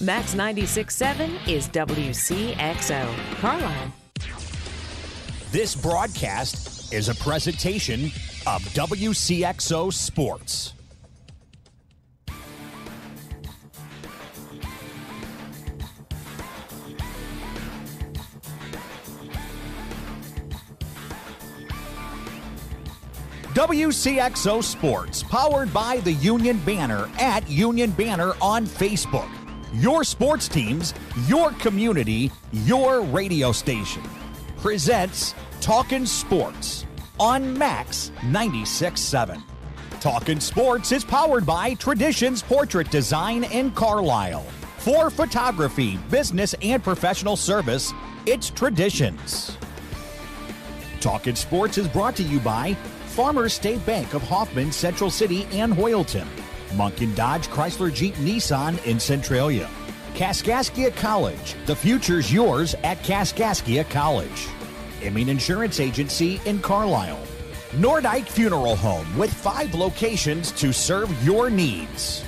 Max 96.7 is WCXO. Carlisle. This broadcast is a presentation of WCXO Sports. WCXO Sports, powered by the Union Banner at Union Banner on Facebook. Your sports teams, your community, your radio station. Presents Talkin Sports on Max 96.7. Talkin Sports is powered by Traditions Portrait Design in Carlisle. For photography, business, and professional service, it's Traditions. Talkin Sports is brought to you by Farmers State Bank of Hoffman, Central City, and Hoyleton. Munkin Dodge Chrysler Jeep Nissan in Centralia. Kaskaskia College. The future's yours at Kaskaskia College. Emin Insurance Agency in Carlisle. Nordike Funeral Home with 5 locations to serve your needs.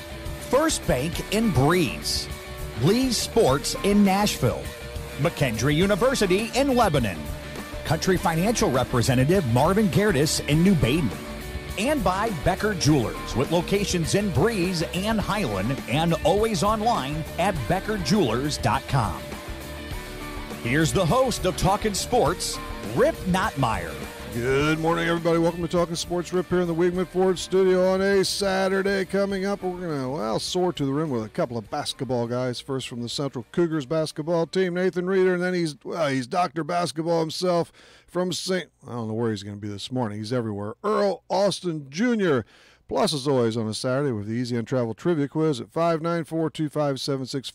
First Bank in Breeze. Lee's Sports in Nashville. McKendree University in Lebanon. Country Financial Representative Marvin Gerdes in New Baden. And by Becker Jewelers with locations in Breeze and Highland and always online at beckerjewelers.com. Here's the host of Talkin Sports, Rip Nottmeyer. Good morning, everybody. Welcome to Talkin Sports. Rip here in the Weigman Ford studio on a Saturday. Coming up, we're going to, soar to the rim with a couple of basketball guys. First from the Central Cougars basketball team, Nathan Reeder, and then he's Dr. Basketball himself from St. I don't know where he's going to be this morning. He's everywhere. Earl Austin Jr. Plus, as always, on a Saturday with the Easy on Travel Trivia Quiz at 594-2576,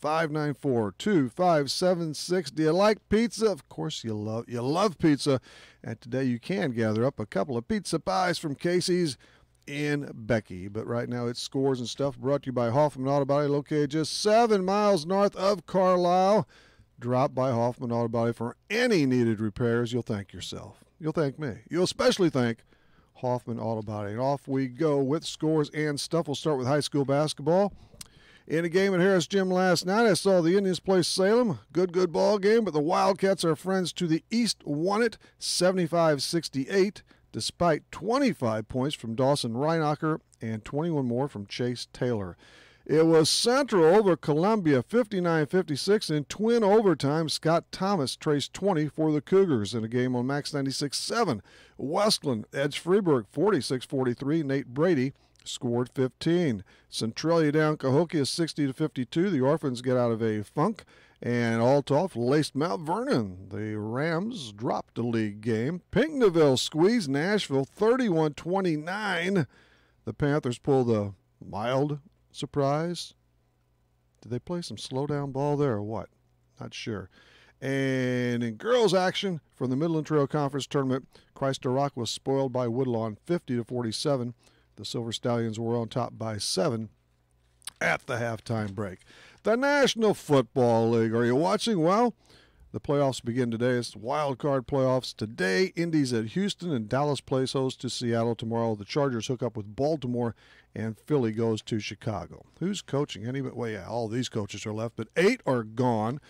594-2576. Do you like pizza? Of course you love pizza. And today you can gather up a couple of pizza pies from Casey's in Becky. But right now it's Scores and Stuff brought to you by Hoffman Auto Body, located just 7 miles north of Carlisle. Drop by Hoffman Auto Body for any needed repairs. You'll thank yourself. You'll thank me. You'll especially thank Hoffman Auto Body. And off we go with Scores and Stuff. We'll start with high school basketball. In a game at Harris Gym last night, I saw the Indians play Salem. Good ball game, but the Wildcats, our friends to the east, won it 75-68, despite 25 points from Dawson Reinacher and 21 more from Chase Taylor. It was Central over Columbia 59-56. In twin overtime, Scott Thomas traced 20 for the Cougars in a game on Max 96.7. Westland edged Freeburg 46-43. Nate Brady scored 15. Centralia down Cahokia 60-52. The Orphans get out of a funk. And Althoff laced Mount Vernon. The Rams dropped a league game. Pinckneyville squeezed Nashville 31-29. The Panthers pulled a mild surprise. Did they play some slow down ball there or what? Not sure. And in girls action from the Midland Trail Conference Tournament, Christ Rock was spoiled by Woodlawn 50-47. The Silver Stallions were on top by 7 at the halftime break. The National Football League. Are you watching? Well, the playoffs begin today. It's wild card playoffs today. Indy's at Houston and Dallas plays host to Seattle tomorrow. The Chargers hook up with Baltimore and Philly goes to Chicago. Who's coaching? All these coaches are left, but 8 are gone.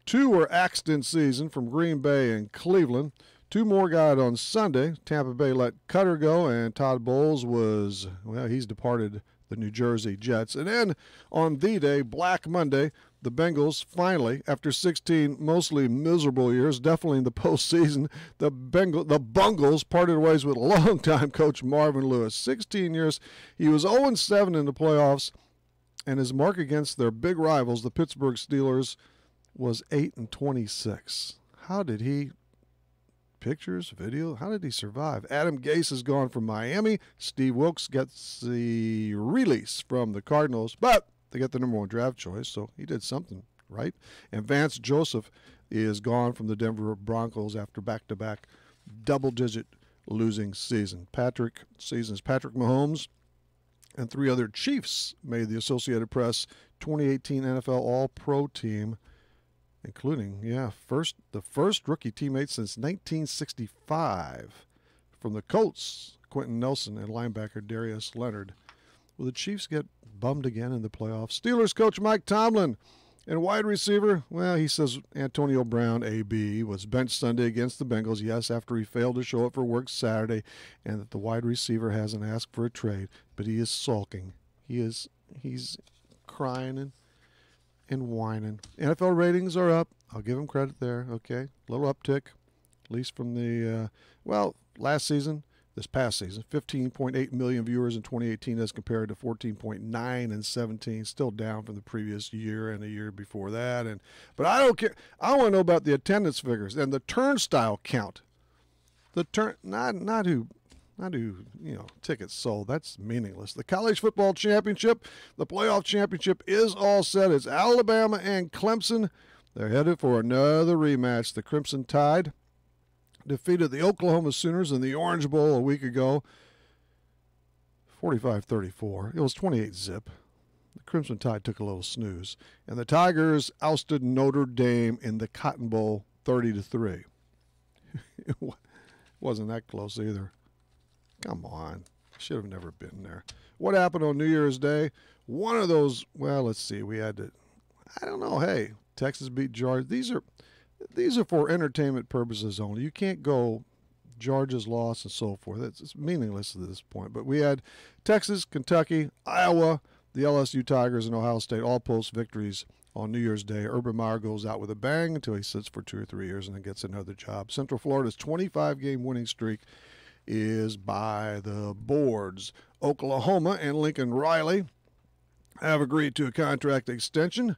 2 were axed in season from Green Bay and Cleveland. 2 more got on Sunday. Tampa Bay let Cutter go, and Todd Bowles he's departed the New Jersey Jets. And then on the day, Black Monday, the Bengals finally, after 16 mostly miserable years, definitely in the postseason, the Bungles parted ways with longtime coach Marvin Lewis. 16 years. He was 0-7 in the playoffs, and his mark against their big rivals, the Pittsburgh Steelers, was 8-26. How did he pictures, video, how did he survive? Adam Gase has gone from Miami. Steve Wilkes gets the release from the Cardinals, but they get the number 1 draft choice, so he did something right. And Vance Joseph is gone from the Denver Broncos after back-to-back double-digit losing season. Patrick Mahomes and 3 other Chiefs made the Associated Press 2018 NFL All-Pro team, including, the first rookie teammate since 1965 from the Colts, Quentin Nelson, and linebacker Darius Leonard. Will the Chiefs get bummed again in the playoffs? Steelers coach Mike Tomlin And wide receiver, well, he says Antonio Brown, AB, was benched Sunday against the Bengals, yes, after he failed to show up for work Saturday, and that the wide receiver hasn't asked for a trade, but he is sulking. He's crying and whining. NFL ratings are up. I'll give him credit there, okay? A little uptick, at least from the, last season. This past season, 15.8 million viewers in 2018 as compared to 14.9 in 17, still down from the previous year and the year before that. But I don't care. I want to know about the attendance figures and the turnstile count. Not who tickets sold. That's meaningless. The college football championship, the playoff championship is all set. It's Alabama and Clemson. They're headed for another rematch. The Crimson Tide defeated the Oklahoma Sooners in the Orange Bowl a week ago, 45-34. It was 28-zip. The Crimson Tide took a little snooze. And the Tigers ousted Notre Dame in the Cotton Bowl 30-3. It wasn't that close either. Come on. Should have never been there. What happened on New Year's Day? One of those, well, let's see. We had to, I don't know. Hey, Texas beat Georgia. These are for entertainment purposes only. You can't go Georgia's loss and so forth. It's meaningless at this point. But we had Texas, Kentucky, Iowa, the LSU Tigers, and Ohio State all post victories on New Year's Day. Urban Meyer goes out with a bang until he sits for 2 or 3 years and then gets another job. Central Florida's 25-game winning streak is by the boards. Oklahoma and Lincoln Riley have agreed to a contract extension.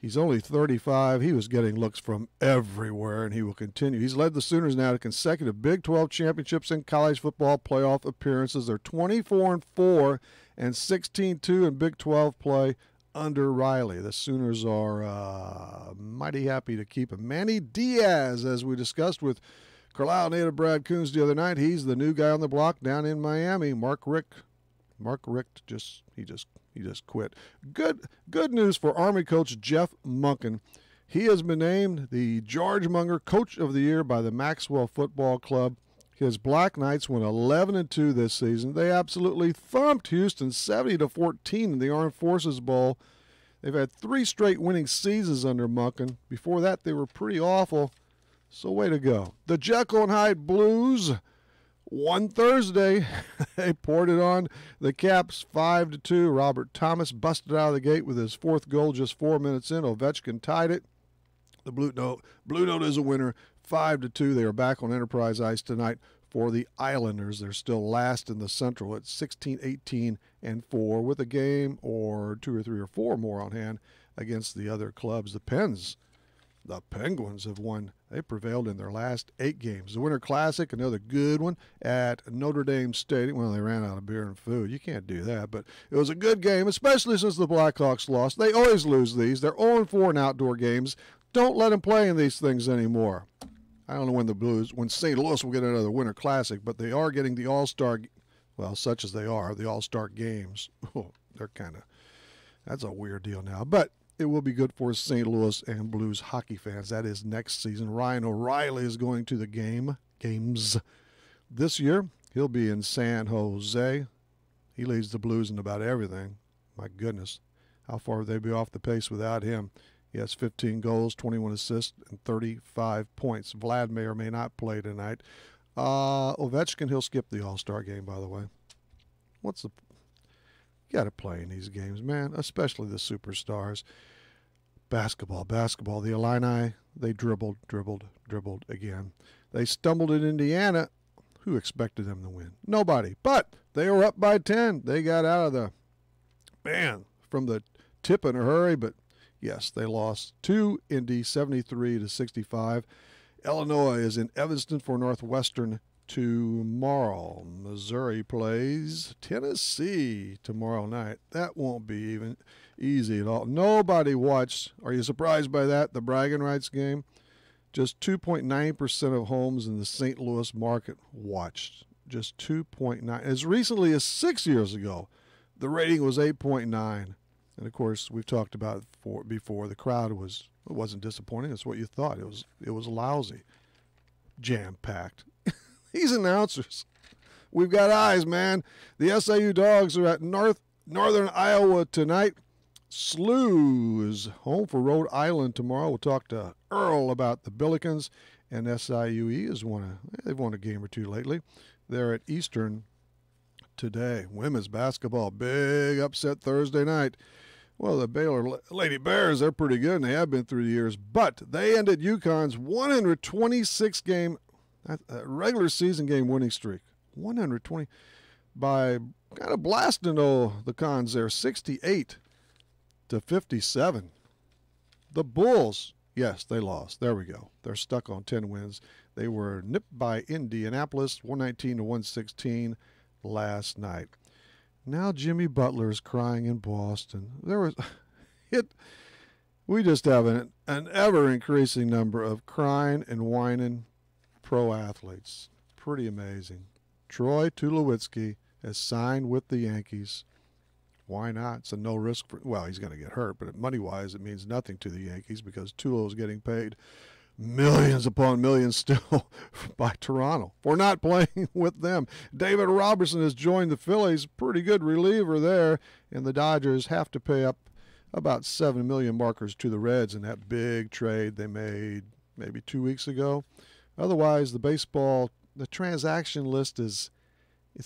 He's only 35. He was getting looks from everywhere, and he will continue. He's led the Sooners now to consecutive Big 12 championships and college football playoff appearances. They're 24-4 and 16-2 in Big 12 play under Riley. The Sooners are mighty happy to keep him. Manny Diaz, as we discussed with Carlisle native Brad Coons the other night, he's the new guy on the block down in Miami. Mark Richt just quit. Good news for Army coach Jeff Monken. He has been named the George Munger Coach of the Year by the Maxwell Football Club. His Black Knights went 11-2 this season. They absolutely thumped Houston 70-14 in the Armed Forces Bowl. They've had 3 straight winning seasons under Monken. Before that, they were pretty awful. So way to go. The Jekyll and Hyde Blues won Thursday. They poured it on the Caps 5-2. Robert Thomas busted out of the gate with his 4th goal just 4 minutes in. Ovechkin tied it. The Blue Note is a winner, 5-2. They are back on Enterprise Ice tonight for the Islanders. They're still last in the Central at 16-18-4 with a game or 2 or 3 or 4 more on hand against the other clubs. The Penguins have won. They prevailed in their last 8 games. The Winter Classic, another good one at Notre Dame Stadium. Well, they ran out of beer and food. You can't do that, but it was a good game, especially since the Blackhawks lost. They always lose these. They're 0-4 in outdoor games. Don't let them play in these things anymore. I don't know when St. Louis will get another Winter Classic, but they are getting the All-Star, well, such as they are, the All-Star games. Oh, that's a weird deal now. But it will be good for St. Louis and Blues hockey fans. That is next season. Ryan O'Reilly is going to the games this year. He'll be in San Jose. He leads the Blues in about everything. My goodness, how far would they be off the pace without him? He has 15 goals, 21 assists, and 35 points. Vlad may or may not play tonight. Ovechkin, he'll skip the All-Star game, by the way. You got to play in these games, man, especially the superstars. Basketball. The Illini, they dribbled again. They stumbled in Indiana. Who expected them to win? Nobody. But they were up by 10. They got out of from the tip in a hurry, but yes, they lost to Indy 73-65. Illinois is in Evanston for Northwestern tomorrow. Missouri plays Tennessee tomorrow night. That won't be even easy at all. Nobody watched. Are you surprised by that? The bragging rights game. Just 2.9% of homes in the St. Louis market watched. Just 2.9. As recently as 6 years ago, the rating was 8.9. And of course, we've talked about it before. The crowd wasn't disappointing. It's what you thought. It was lousy, jam-packed. These announcers, we've got eyes, man. The SIU Dogs are at Northern Iowa tonight. SLU is home for Rhode Island tomorrow. We'll talk to Earl about the Billikens, and SIUE they've won a game or two lately. They're at Eastern today. Women's basketball, big upset Thursday night. Well, the Baylor Lady Bears, they're pretty good, and they have been through the years, but they ended UConn's 126-game regular season game winning streak. 120 by kind of blasting the Cons there, 68-57. The Bulls, yes, they lost. There we go. They're stuck on 10 wins. They were nipped by Indianapolis, 119-116 last night. Now Jimmy Butler is crying in Boston. We just have an ever-increasing number of crying and whining pro athletes. Pretty amazing. Troy Tulowitzki has signed with the Yankees. Why not? It's a no risk well, he's going to get hurt, but money-wise it means nothing to the Yankees because Tulo is getting paid millions upon millions still by Toronto for not playing with them. David Robertson has joined the Phillies, pretty good reliever there, and the Dodgers have to pay up about $7 million markers to the Reds in that big trade they made maybe 2 weeks ago. Otherwise, the transaction list it's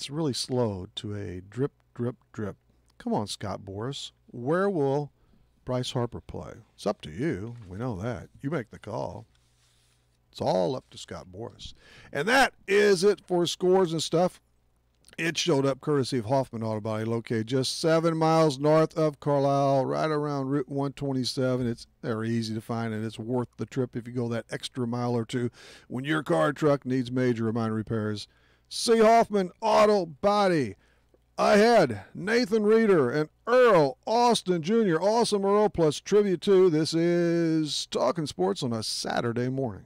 really slowed to a drip, drip, drip. Come on, Scott Boras. Where will Bryce Harper play? It's up to you. We know that. You make the call. It's all up to Scott Boras. And that is it for Scores and Stuff. It showed up courtesy of Hoffman Auto Body, located just 7 miles north of Carlisle, right around Route 127. It's very easy to find, and it's worth the trip if you go that extra mile or two when your car or truck needs major or minor repairs. See Hoffman Auto Body. Ahead, Nathan Reeder and Earl Austin Jr. Awesome Earl plus Trivia 2. This is Talkin Sports on a Saturday morning.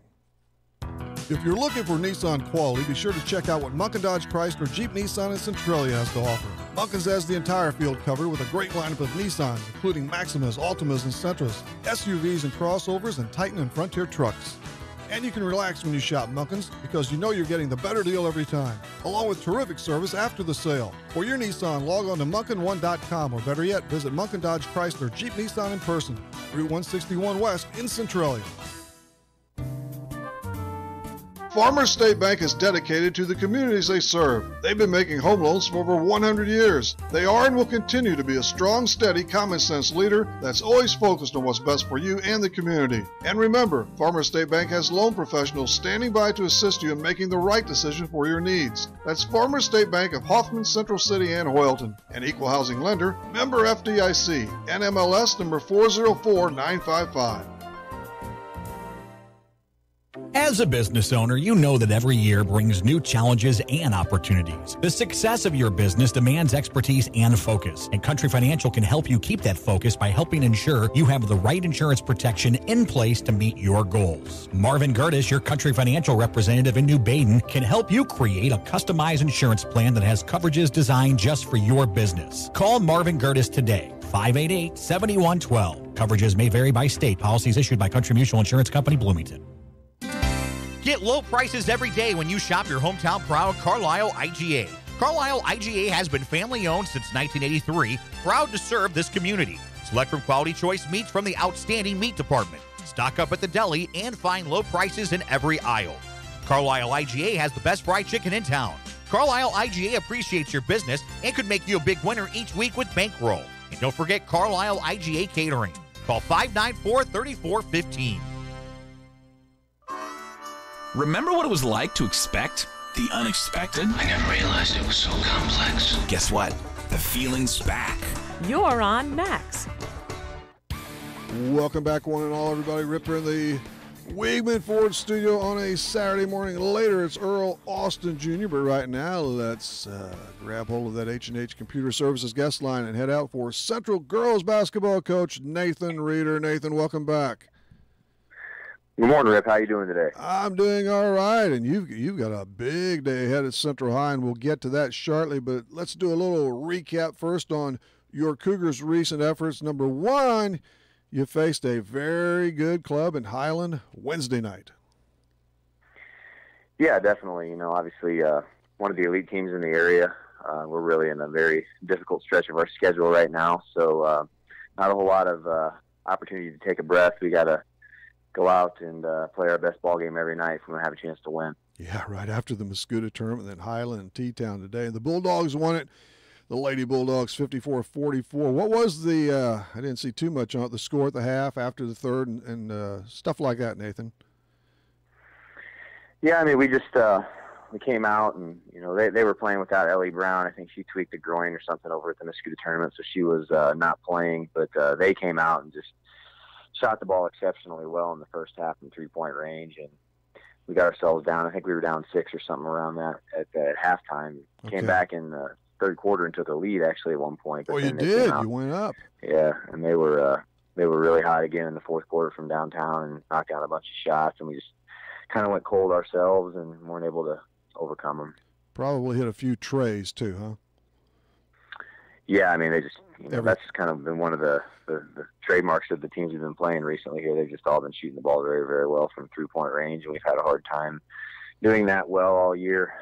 If you're looking for Nissan quality, be sure to check out what Munkin Dodge Chrysler Jeep Nissan and Centralia has to offer. Munkin's has the entire field covered with a great lineup of Nissans, including Maximas, Altimas, and Sentras, SUVs and crossovers, and Titan and Frontier trucks. And you can relax when you shop Munkin's because you know you're getting the better deal every time, along with terrific service after the sale. For your Nissan, log on to Munkin1.com, or better yet, visit Munkin Dodge Chrysler Jeep Nissan in person, Route 161 West in Centralia. Farmers State Bank is dedicated to the communities they serve. They've been making home loans for over 100 years. They are and will continue to be a strong, steady, common-sense leader that's always focused on what's best for you and the community. And remember, Farmers State Bank has loan professionals standing by to assist you in making the right decision for your needs. That's Farmers State Bank of Hoffman, Central City, and Hoyleton. An equal housing lender, member FDIC, NMLS number 404955. As a business owner, you know that every year brings new challenges and opportunities. The success of your business demands expertise and focus, and Country Financial can help you keep that focus by helping ensure you have the right insurance protection in place to meet your goals. Marvin Gertis, your Country Financial representative in New Baden, can help you create a customized insurance plan that has coverages designed just for your business. Call Marvin Gertis today. 588-7112. Coverages may vary by state. Policies issued by Country Mutual Insurance Company, Bloomington. Get low prices every day when you shop your hometown proud Carlisle IGA. Carlisle IGA has been family-owned since 1983, proud to serve this community. Select from quality choice meats from the outstanding meat department. Stock up at the deli and find low prices in every aisle. Carlisle IGA has the best fried chicken in town. Carlisle IGA appreciates your business and could make you a big winner each week with bankroll. And don't forget Carlisle IGA Catering. Call 594-3415. Remember what it was like to expect the unexpected? I never realized it was so complex. Guess what? The feeling's back. You're on Max. Welcome back, one and all, everybody. Ripper in the Wigman Ford studio on a Saturday morning. Later, it's Earl Austin Jr., but right now, let's grab hold of that H&H Computer Services guest line and head out for Central Girls Basketball coach Nathan Reeder. Nathan, welcome back. Good morning, Rip. How you doing today? I'm doing all right, and you've got a big day ahead at Central High, and we'll get to that shortly, but let's do a little recap first on your Cougars' recent efforts. Number one, you faced a very good club in Highland Wednesday night. Yeah, definitely. Obviously one of the elite teams in the area. We're really in a very difficult stretch of our schedule right now, so not a whole lot of opportunity to take a breath. We got to go out and play our best ball game every night if we want to have a chance to win. Yeah, right after the Mascoutah tournament, then Highland and T-Town today. And the Bulldogs won it. The Lady Bulldogs 54-44. What was the, I didn't see too much on it, the score at the half, after the third, and stuff like that, Nathan? Yeah, I mean, we just we came out and, they were playing without Ellie Brown. I think she tweaked a groin or something over at the Mascoutah tournament, so she was not playing. But they came out and just shot the ball exceptionally well in the first half from three-point range, and we got ourselves down. I think we were down 6 or something around that at halftime. Okay. Came back in the third quarter and took a lead actually at one point. But you did. You went up. Yeah, and they were really hot again in the fourth quarter from downtown and knocked out a bunch of shots, and we just kind of went cold ourselves and weren't able to overcome them. Probably hit a few trays too, huh? Yeah, I mean, they just that's kind of been one of the trademarks of the teams we've been playing recently here. They've just all been shooting the ball very, very well from three-point range, and we've had a hard time doing that well all year.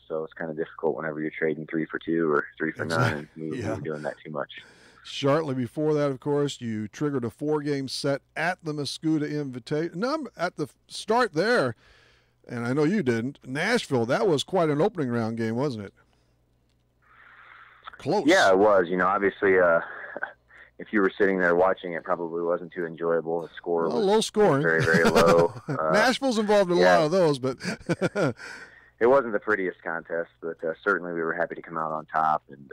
So it's kind of difficult whenever you're trading 3 for 2 or 3 for 9, and we were doing that too much. Shortly before that, of course, you triggered a 4-game set at the Mascoutah Invitation. At the start there, and I know you didn't, Nashville, that was quite an opening round game, wasn't it? Close. Yeah, it was. Obviously, if you were sitting there watching, it probably wasn't too enjoyable. The score was low scoring, very, very low. Nashville's involved in a lot of those, but it wasn't the prettiest contest. But certainly, we were happy to come out on top, and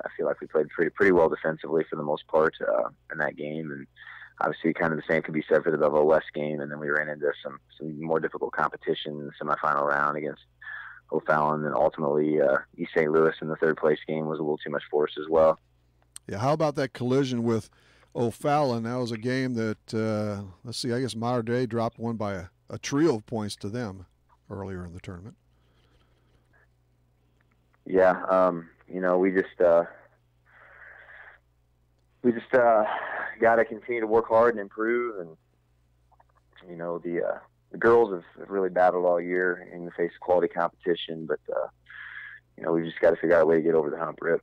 I feel like we played pretty well defensively for the most part in that game. And obviously, kind of the same could be said for the Bevel West game. And then we ran into some more difficult competition in the semifinal round against O'Fallon, and ultimately East St. Louis in the third place game was a little too much for us as well. Yeah, how about that collision with O'Fallon? That was a game that, let's see, I guess Mater Dei dropped one by a trio of points to them earlier in the tournament. Yeah, we just got to continue to work hard and improve, and the girls have really battled all year in the face of quality competition, but we just got to figure out a way to get over the hump, Rip.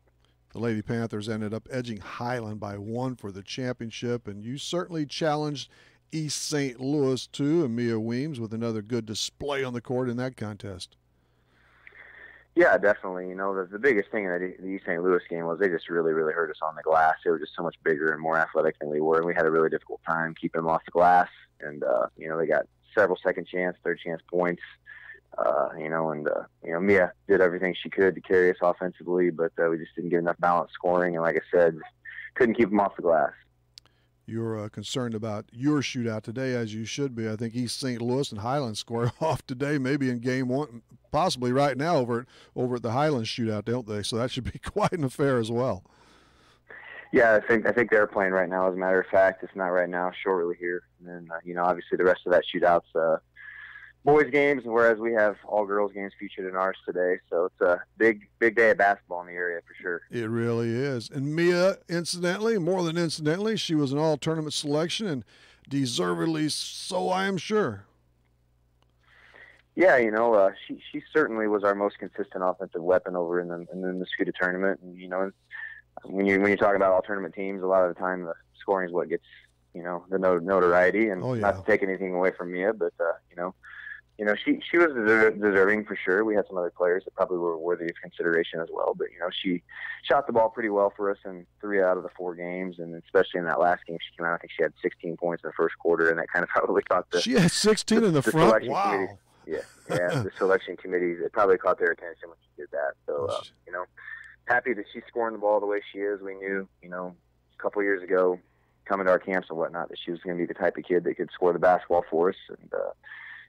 The Lady Panthers ended up edging Highland by 1 for the championship, and you certainly challenged East St. Louis too, and Mia Weems with another good display on the court in that contest. Yeah, definitely. The biggest thing in the East St. Louis game was they just really, really hurt us on the glass. They were just so much bigger and more athletic than we were, and we had a really difficult time keeping them off the glass. And, they got several second chance, third chance points, Mia did everything she could to carry us offensively, but we just didn't get enough balanced scoring. And like I said, couldn't keep them off the glass. You're concerned about your shootout today, as you should be. I think East St. Louis and Highland score off today, maybe in game 1, possibly right now over at the Highland shootout, don't they? So that should be quite an affair as well. Yeah, I think they're playing right now. As a matter of fact, if not right now, shortly here. And then, obviously the rest of that shootout's boys games, whereas we have all girls games featured in ours today. So it's a big day of basketball in the area for sure. It really is. And Mia, incidentally, more than incidentally, she was an all-tournament selection, and deservedly so, I am sure. Yeah, she certainly was our most consistent offensive weapon over in the Mascoutah tournament. And, when you talk about all tournament teams, a lot of the time the scoring is what gets, the notoriety. And not to take anything away from Mia, but, she was deserving for sure. We had some other players that probably were worthy of consideration as well. But, she shot the ball pretty well for us in 3 out of the 4 games. And especially in that last game, she came out, I think she had 16 points in the first quarter. And that kind of probably caught She had 16 in the front? Wow. Committee. Yeah, the selection committee, it probably caught their attention when she did that. So, happy that she's scoring the ball the way she is. We knew, a couple years ago, coming to our camps and whatnot, that she was going to be the type of kid that could score the basketball for us. And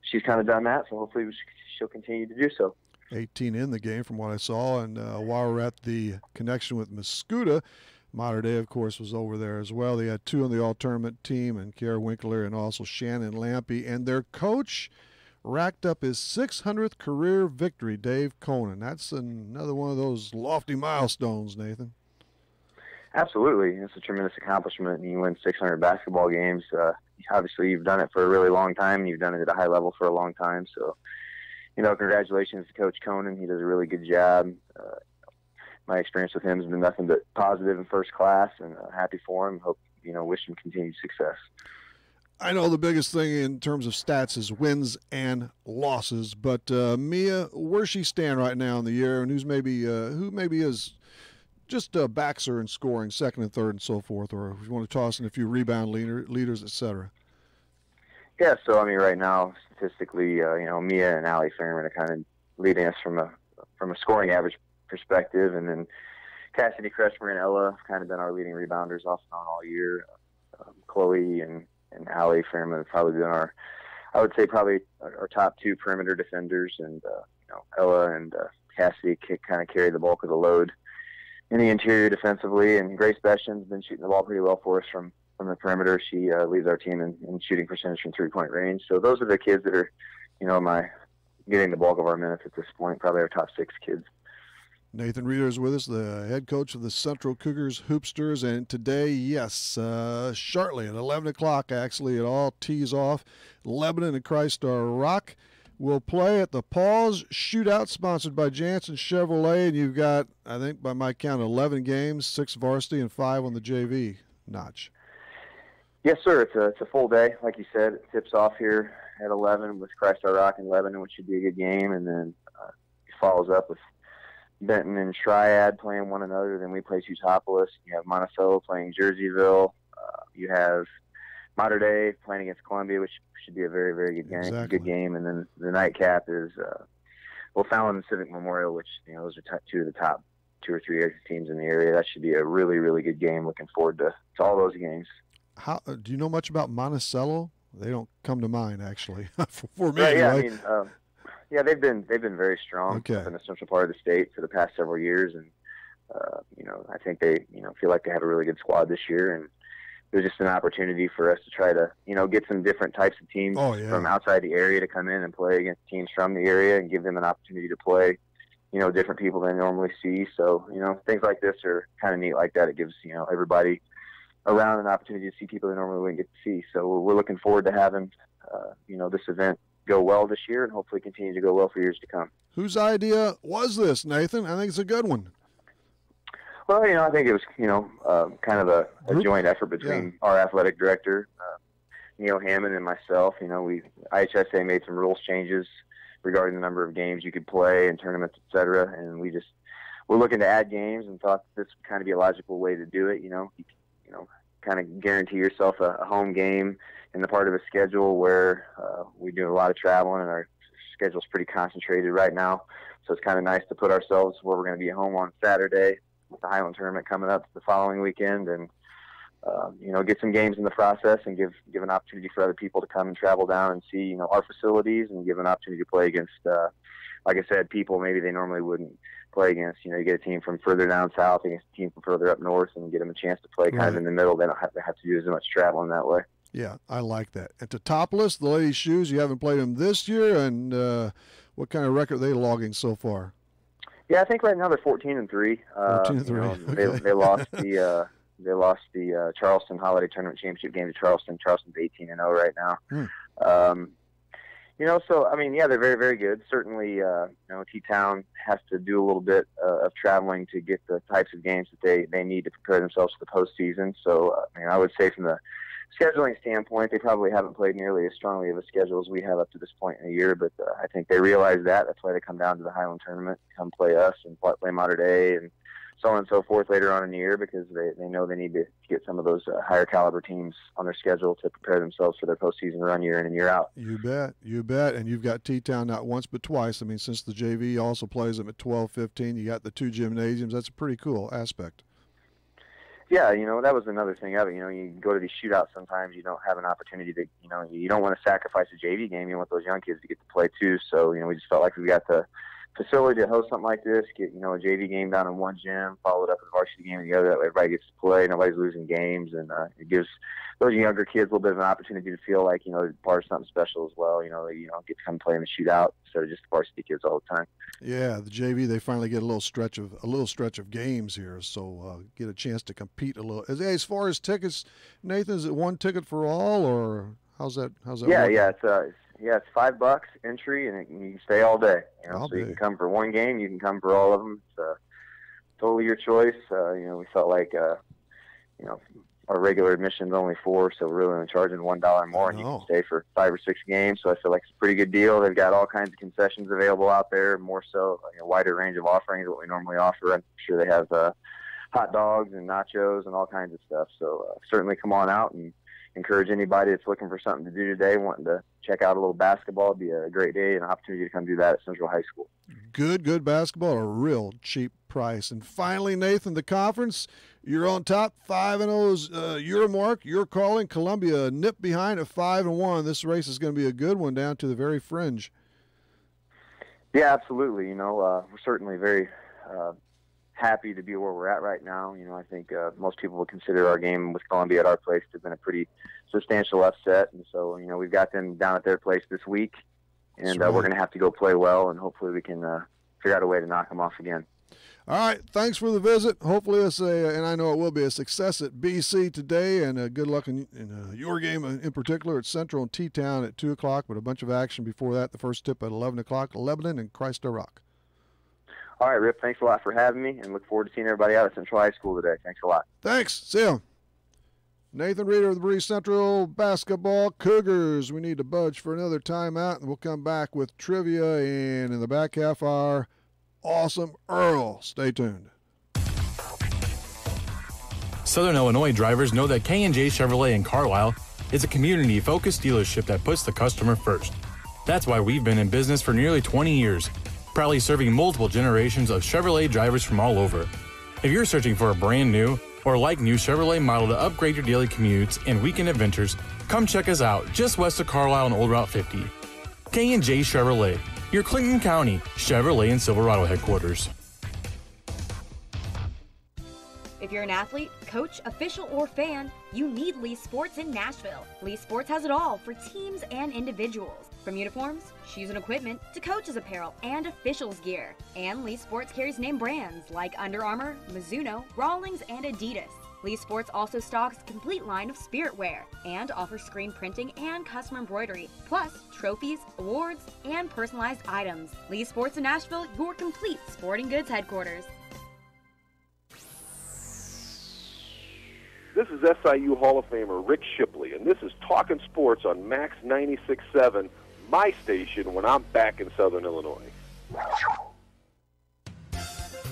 she's kind of done that, so hopefully she'll continue to do so. 18 in the game from what I saw. And while we're at the connection with Mascoutah, Mater Dei, of course, was over there as well. They had 2 on the all-tournament team, and Kiara Winkler and also Shannon Lampy. And their coach racked up his 600th career victory, Dave Conan. That's another one of those lofty milestones, Nathan. Absolutely. It's a tremendous accomplishment. You win 600 basketball games. Obviously, you've done it for a really long time, and you've done it at a high level for a long time. So, congratulations to Coach Conan. He does a really good job. My experience with him has been nothing but positive and first class, and happy for him. Hope wish them continued success. I know the biggest thing in terms of stats is wins and losses, but Mia, where's she stand right now in the year, and who maybe is just backs her in scoring, second and third and so forth, or if you want to toss in a few rebound leaders, etc. Yeah, so I mean, right now, statistically, Mia and Allie Fairman are kind of leading us from a scoring average perspective, and then Cassidy Kretschmer and Ella have kind of been our leading rebounders off and on all year. Chloe and Allie Fairman have probably been our top two perimeter defenders, and Ella and Cassidy kind of carry the bulk of the load in the interior defensively, and Grace Bestion's been shooting the ball pretty well for us from the perimeter. She leads our team in shooting percentage from three-point range. So those are the kids that are, getting the bulk of our minutes at this point, probably our top 6 kids. Nathan Reeder is with us, the head coach of the Central Cougars Hoopsters, and today, yes, shortly at 11 o'clock, actually, it all tees off. Lebanon and Christ-Star Rock will play at the Paws Shootout, sponsored by Jansen Chevrolet, and you've got, I think, by my count, 11 games, 6 varsity and 5 on the JV notch. Yes, sir. It's a full day, like you said. It tips off here at 11 with Christ-Star Rock and Lebanon, which should be a good game, and then it follows up with Benton and Triad playing one another. Then we play Teutopolis. You have Monticello playing Jerseyville. You have Mater Dei playing against Columbia, which should be a very, very good game. Exactly. Good game. And then the nightcap is Fallon and Civic Memorial, which those are two of the top 2 or 3 teams in the area. That should be a really, really good game. Looking forward to all those games. How do you know much about Monticello? They don't come to mind, actually, for me. Right, yeah, anyway. I mean, they've been very strong Okay. in the central part of the state for the past several years, and I think they feel like they have a really good squad this year, and there's just an opportunity for us to try to get some different types of teams from outside the area to come in and play against teams from the area and give them an opportunity to play different people than they normally see. So things like this are kind of neat like that. It gives everybody around an opportunity to see people they normally wouldn't get to see. So we're looking forward to having this event go well this year and hopefully continue to go well for years to come. Whose idea was this, Nathan? I think it's a good one. Well, I think it was, kind of a joint effort between our athletic director, Neil Hammond, and myself. IHSA made some rules changes regarding the number of games you could play and tournaments, et cetera, and we're looking to add games and thought this would kind of be a logical way to do it. You kind of guarantee yourself a home game in the part of a schedule where we do a lot of traveling and our schedule's pretty concentrated right now. So it's kind of nice to put ourselves where we're going to be home on Saturday with the Highland Tournament coming up the following weekend, and get some games in the process and give an opportunity for other people to come and travel down and see our facilities and give an opportunity to play against like I said, people maybe they normally wouldn't play against. You get a team from further down south against a team from further up north and get them a chance to play kind of in the middle. They don't have to do as much traveling that way. Yeah, I like that. And Teutopolis, the ladies' shoes, you haven't played them this year, and what kind of record are they logging so far? Yeah, I think right now they're 14-3. 14-3. They lost the Charleston Holiday Tournament Championship game to Charleston. Charleston's 18-0 right now. So I mean, yeah, they're very, very good. Certainly, T-Town has to do a little bit of traveling to get the types of games that they need to prepare themselves for the postseason. So, I would say from the scheduling standpoint, they probably haven't played nearly as strongly of a schedule as we have up to this point in the year. But I think they realize that. That's why they come down to the Highland Tournament, come play us, and play Mater Dei, and so on and so forth later on in the year, because they know they need to get some of those higher caliber teams on their schedule to prepare themselves for their postseason run year in and year out. You bet. And you've got T-Town not once but twice. I mean, since the JV also plays them at 12-15, you got the 2 gymnasiums. That's a pretty cool aspect. Yeah, that was another thing of it. You go to these shootouts sometimes, you don't have an opportunity to, you don't want to sacrifice a JV game. You want those young kids to get to play too. So, we just felt like we got the facility to host something like this, get, a JV game down in one gym, followed up with a varsity game in the other. That way everybody gets to play. Nobody's losing games. And it gives those younger kids a little bit of an opportunity to feel like, part of something special as well. Get to come play in the shootout instead of just the varsity kids all the time. Yeah, the JV, they finally get a little stretch of games here, so get a chance to compete a little. As far as tickets, Nathan, is it one ticket for all, or how's that? Yeah, it's $5 entry, and you can stay all day. So you can come for one game, you can come for all of them. It's totally your choice. We felt like our regular admission's only $4, so we're really only charging $1 more, and you can stay for 5 or 6 games. So I feel like it's a pretty good deal. They've got all kinds of concessions available out there, more so a wider range of offerings than what we normally offer. I'm sure they have hot dogs and nachos and all kinds of stuff. So certainly come on out and encourage anybody that's looking for something to do today, wanting to check out a little basketball. It'd be a great day and an opportunity to come do that at Central High School. Good basketball at a real cheap price. And finally, Nathan, the conference, you're on top, 5-0's your mark. You're calling Columbia a nip behind at 5-1. This race is going to be a good one down to the very fringe. Yeah, absolutely. We're certainly very happy to be where we're at right now. I think most people would consider our game with Columbia at our place to have been a pretty substantial upset. And so, we've got them down at their place this week, and we're going to have to go play well, and hopefully we can figure out a way to knock them off again. All right, thanks for the visit. Hopefully it's and I know it will be a success at BC today, and good luck in your game in particular at Central and T-Town at 2 o'clock, but a bunch of action before that. The first tip at 11 o'clock, Lebanon and Christ Rock. All right, Rip, thanks a lot for having me, and look forward to seeing everybody out at Central High School today. Thanks a lot. Thanks. See you. Nathan Reeder of the Breeze Central basketball Cougars. We need to budge for another timeout, and we'll come back with trivia, and in the back half, our awesome Earl. Stay tuned. Southern Illinois drivers know that K&J Chevrolet in Carlisle is a community-focused dealership that puts the customer first. That's why we've been in business for nearly 20 years, proudly serving multiple generations of Chevrolet drivers from all over. If you're searching for a brand new or like-new Chevrolet model to upgrade your daily commutes and weekend adventures, come check us out just west of Carlisle on Old Route 50. K&J Chevrolet, your Clinton County Chevrolet and Silverado headquarters. If you're an athlete, coach, official, or fan, you need Lee Sports in Nashville. Lee Sports has it all for teams and individuals. From uniforms, shoes and equipment, to coaches apparel and officials gear. And Lee Sports carries name brands like Under Armour, Mizuno, Rawlings, and Adidas. Lee Sports also stocks a complete line of spirit wear and offers screen printing and custom embroidery, plus trophies, awards, and personalized items. Lee Sports in Nashville, your complete sporting goods headquarters. This is SIU Hall of Famer Rick Shipley, and this is Talkin Sports on Max 96.7, my station when I'm back in Southern Illinois.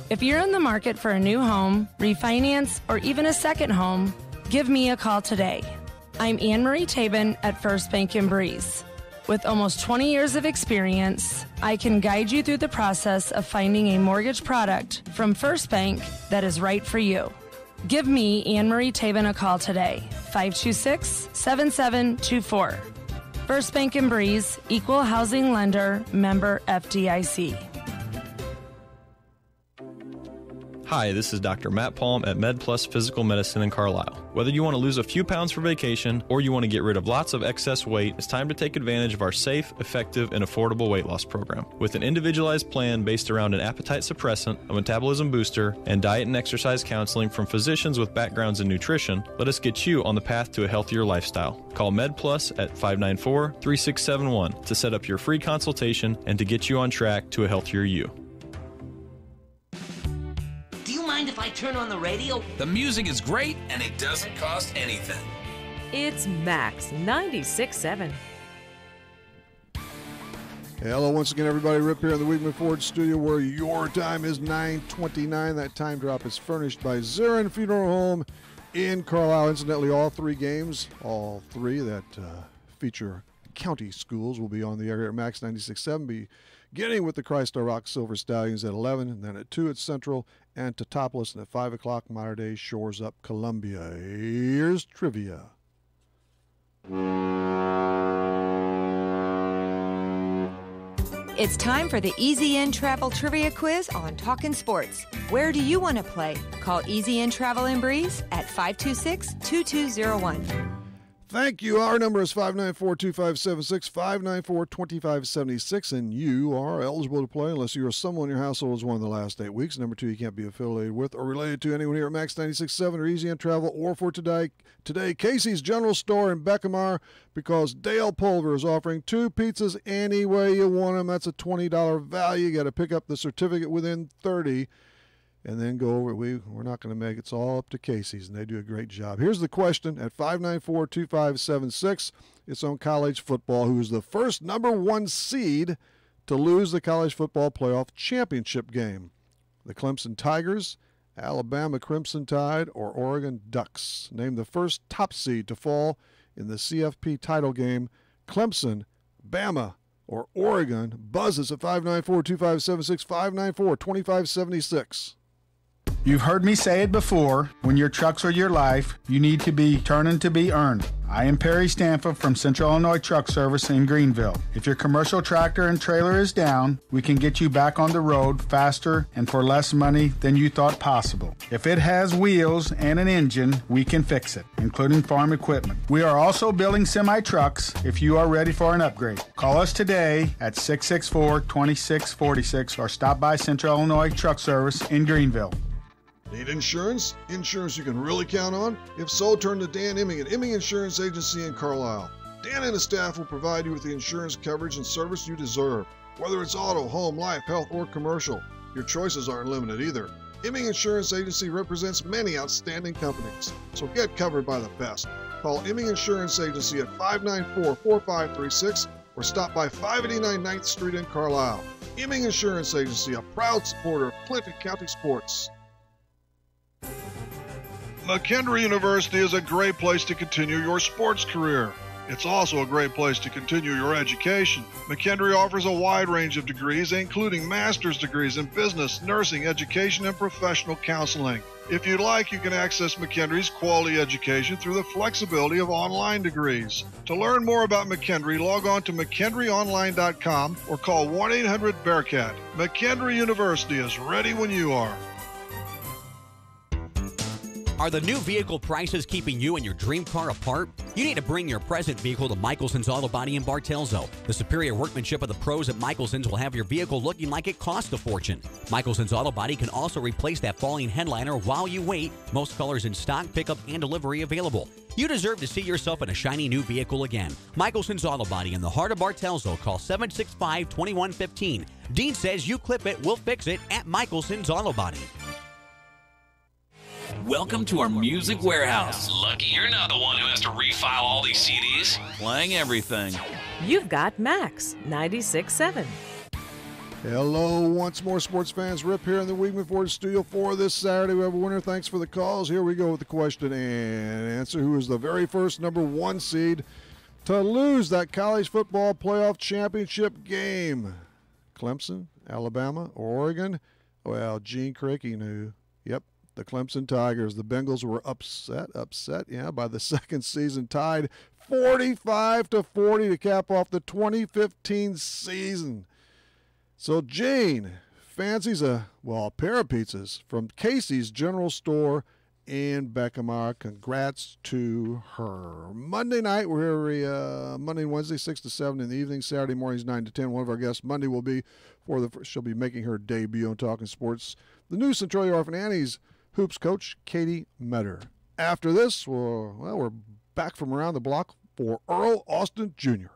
If you're in the market for a new home, refinance, or even a second home, give me a call today. I'm Anne-Marie Tabin at First Bank in Breeze. With almost 20 years of experience, I can guide you through the process of finding a mortgage product from First Bank that is right for you. Give me, Anne-Marie Tabin, a call today, 526-7724. First Bank in Breeze, Equal Housing Lender, member FDIC. Hi, this is Dr. Matt Palm at MedPlus Physical Medicine in Carlisle. Whether you want to lose a few pounds for vacation or you want to get rid of lots of excess weight, it's time to take advantage of our safe, effective, and affordable weight loss program. With an individualized plan based around an appetite suppressant, a metabolism booster, and diet and exercise counseling from physicians with backgrounds in nutrition, let us get you on the path to a healthier lifestyle. Call MedPlus at 594-3671 to set up your free consultation and to get you on track to a healthier you. If I turn on the radio? The music is great and it doesn't cost anything. It's Max 96.7. Hello once again, everybody. Rip here in the Weekman Ford studio where your time is 9:29. That time drop is furnished by Zarin Funeral Home in Carlisle. Incidentally, all three games, all three that feature county schools will be on the air here at Max 96.7, beginning with the Christ Rock Silver Stallions at 11, and then at 2 at Central, and Totopolis, and at 5 o'clock, Mater Dei Shores Up Columbia. Here's trivia. It's time for the Easy In Travel Trivia Quiz on Talkin Sports. Where do you want to play? Call Easy In Travel in Breeze at 526-2201. Thank you. Our number is 594-2576, 594-2576, and you are eligible to play unless you're someone in your household has won in the last 8 weeks. Number 2, you can't be affiliated with or related to anyone here at Max 96.7 or Easy on Travel, or for today, Casey's General Store in Beckamar, because Dale Pulver is offering 2 pizzas any way you want them. That's a $20 value. You got to pick up the certificate within 30. and then go over. We're not going to make it. It's all up to Casey's, and they do a great job. Here's the question at 594-2576. It's on college football. Who is the first number 1 seed to lose the college football playoff championship game? The Clemson Tigers, Alabama Crimson Tide, or Oregon Ducks? Name the first top seed to fall in the CFP title game. Clemson, Bama, or Oregon? Buzz us at 594-2576, 594-2576. You've heard me say it before, when your trucks are your life, you need to be turning to be earned. I am Perry Stanford from Central Illinois Truck Service in Greenville. If your commercial tractor and trailer is down, we can get you back on the road faster and for less money than you thought possible. If it has wheels and an engine, we can fix it, including farm equipment. We are also building semi-trucks if you are ready for an upgrade. Call us today at 664-2646 or stop by Central Illinois Truck Service in Greenville. Need insurance? Insurance you can really count on? If so, turn to Dan Imming at Imming Insurance Agency in Carlisle. Dan and his staff will provide you with the insurance coverage and service you deserve. Whether it's auto, home, life, health, or commercial, your choices aren't limited either. Imming Insurance Agency represents many outstanding companies, so get covered by the best. Call Imming Insurance Agency at 594-4536 or stop by 589 9th Street in Carlisle. Imming Insurance Agency, a proud supporter of Clinton County sports. McKendree University is a great place to continue your sports career. It's also a great place to continue your education. McKendree offers a wide range of degrees, including master's degrees in business, nursing, education, and professional counseling. If you'd like, you can access McKendree's quality education through the flexibility of online degrees. To learn more about McKendree, log on to McKendreeOnline.com or call 1-800-BEARCAT. McKendree University is ready when you are. Are the new vehicle prices keeping you and your dream car apart? You need to bring your present vehicle to Michelson's Auto Body in Bartelso. The superior workmanship of the pros at Michelson's will have your vehicle looking like it cost a fortune. Michelson's Auto Body can also replace that falling headliner while you wait. Most colors in stock, pickup, and delivery available. You deserve to see yourself in a shiny new vehicle again. Michelson's Auto Body in the heart of Bartelso. Call 765-2115. Dean says you clip it, we'll fix it at Michelson's Auto Body. Welcome to our music warehouse. Lucky you're not the one who has to refile all these CDs. Playing everything. You've got Max 96.7. Hello once more, sports fans. Rip here in the Weekman Ford Studio for this Saturday. We have a winner. Thanks for the calls. Here we go with the question and answer. Who is the very first number 1 seed to lose that college football playoff championship game? Clemson, Alabama, or Oregon? Well, Gene Crickey knew. Yep. The Clemson Tigers. The Bengals were upset, by the second season, tied 45-40 to cap off the 2015 season. So Jane fancies a pair of pizzas from Casey's General Store in Beckamar. Congrats to her. Monday night, we're here Monday and Wednesday, 6 to 7 in the evening. Saturday mornings, 9 to 10. One of our guests Monday will be she'll be making her debut on Talkin Sports. The new Centralia Orphan Annie's hoops coach, Katie Metter. After this, we're back from around the block for Earl Austin Jr.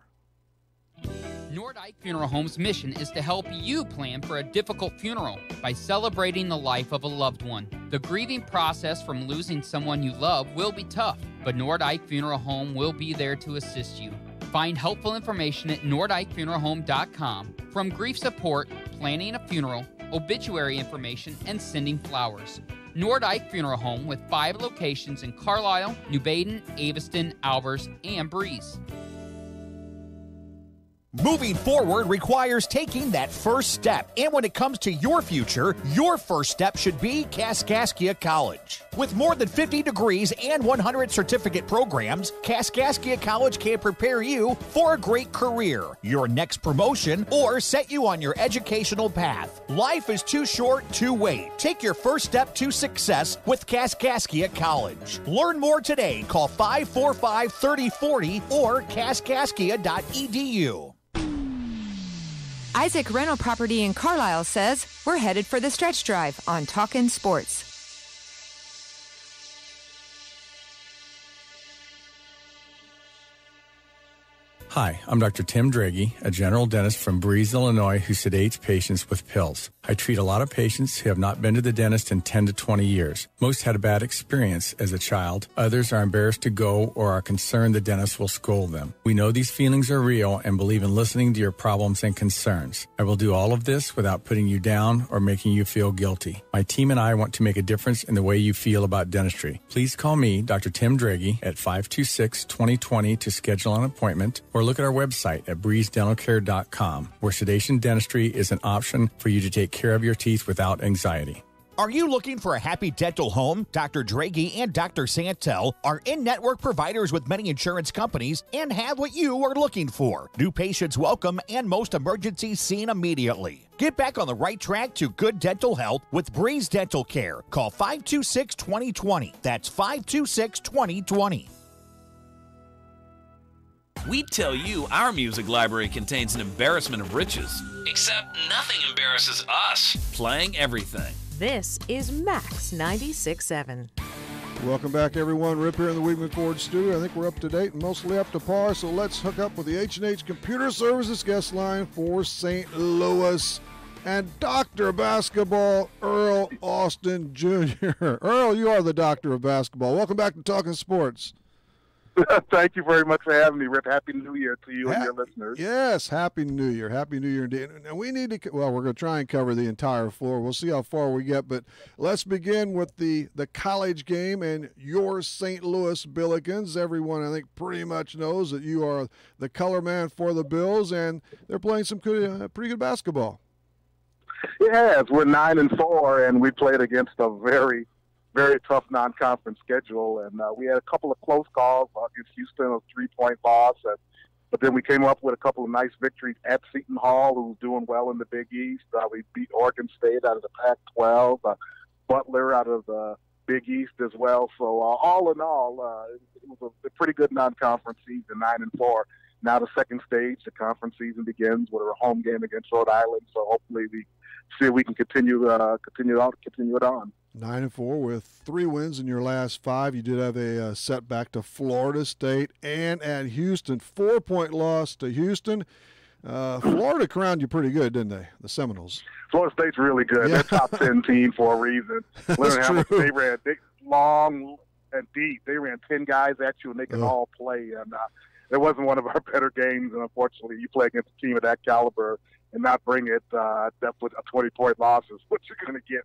Nordike Funeral Home's mission is to help you plan for a difficult funeral by celebrating the life of a loved one. The grieving process from losing someone you love will be tough, but Nordike Funeral Home will be there to assist you. Find helpful information at NordikeFuneralHome.com, from grief support, planning a funeral, obituary information, and sending flowers. Nordike Funeral Home with 5 locations in Carlisle, New Baden, Aveston, Albers, and Breeze. Moving forward requires taking that first step. And when it comes to your future, your first step should be Kaskaskia College. With more than 50 degrees and 100 certificate programs, Kaskaskia College can prepare you for a great career, your next promotion, or set you on your educational path. Life is too short to wait. Take your first step to success with Kaskaskia College. Learn more today. Call 545-3040 or kaskaskia.edu. Isaac Rental Property in Carlisle says we're headed for the stretch drive on Talkin Sports. Hi, I'm Dr. Tim Draghi, a general dentist from Breeze, Illinois, who sedates patients with pills. I treat a lot of patients who have not been to the dentist in 10 to 20 years. Most had a bad experience as a child. Others are embarrassed to go or are concerned the dentist will scold them. We know these feelings are real and believe in listening to your problems and concerns. I will do all of this without putting you down or making you feel guilty. My team and I want to make a difference in the way you feel about dentistry. Please call me, Dr. Tim Draghi, at 526-2020 to schedule an appointment, or look at our website at breezedentalcare.com, where sedation dentistry is an option for you to take care of your teeth without anxiety. Are you looking for a happy dental home? Dr. Draghi and Dr. Santel are in-network providers with many insurance companies and have what you are looking for. New patients welcome and most emergencies seen immediately. Get back on the right track to good dental health with Breeze Dental Care. Call 526-2020. That's 526-2020. We tell you our music library contains an embarrassment of riches. Except nothing embarrasses us. Playing everything. This is Max 96.7. Welcome back, everyone. Rip here in the Weedman Ford studio. I think we're up to date and mostly up to par, so let's hook up with the H&H Computer Services guest line for St. Louis and Dr. Basketball, Earl Austin Jr. Earl, you are the doctor of basketball. Welcome back to Talkin Sports. Thank you very much for having me, Rip. Happy New Year to you and your listeners. Yes, Happy New Year. Happy New Year indeed. And we need to, well, we're going to try and cover the entire floor. We'll see how far we get, but let's begin with the college game and your St. Louis Billikens. Everyone, I think, pretty much knows that you are the color man for the Bills, and they're playing some pretty good basketball. It has. We're 9-4, and we played against a very tough non-conference schedule, and we had a couple of close calls against Houston, a 3-point loss, but then we came up with a couple of nice victories at Seton Hall, who's doing well in the Big East. We beat Oregon State out of the Pac-12, Butler out of the Big East as well. So all in all, it was a pretty good non-conference season, 9-4. Now the second stage, the conference season begins with a home game against Rhode Island. So hopefully we see if we can continue it on. 9-4 with 3 wins in your last 5. You did have a setback to Florida State and at Houston. 4-point loss to Houston. Florida crowned you pretty good, didn't they? The Seminoles. Florida State's really good. Yeah. They're top 10 team for a reason. That's true. They ran long and deep. They ran 10 guys at you, and they can all play. And it wasn't one of our better games. And unfortunately, you play against a team of that caliber and not bring it that with a 20-point loss is what you're going to get.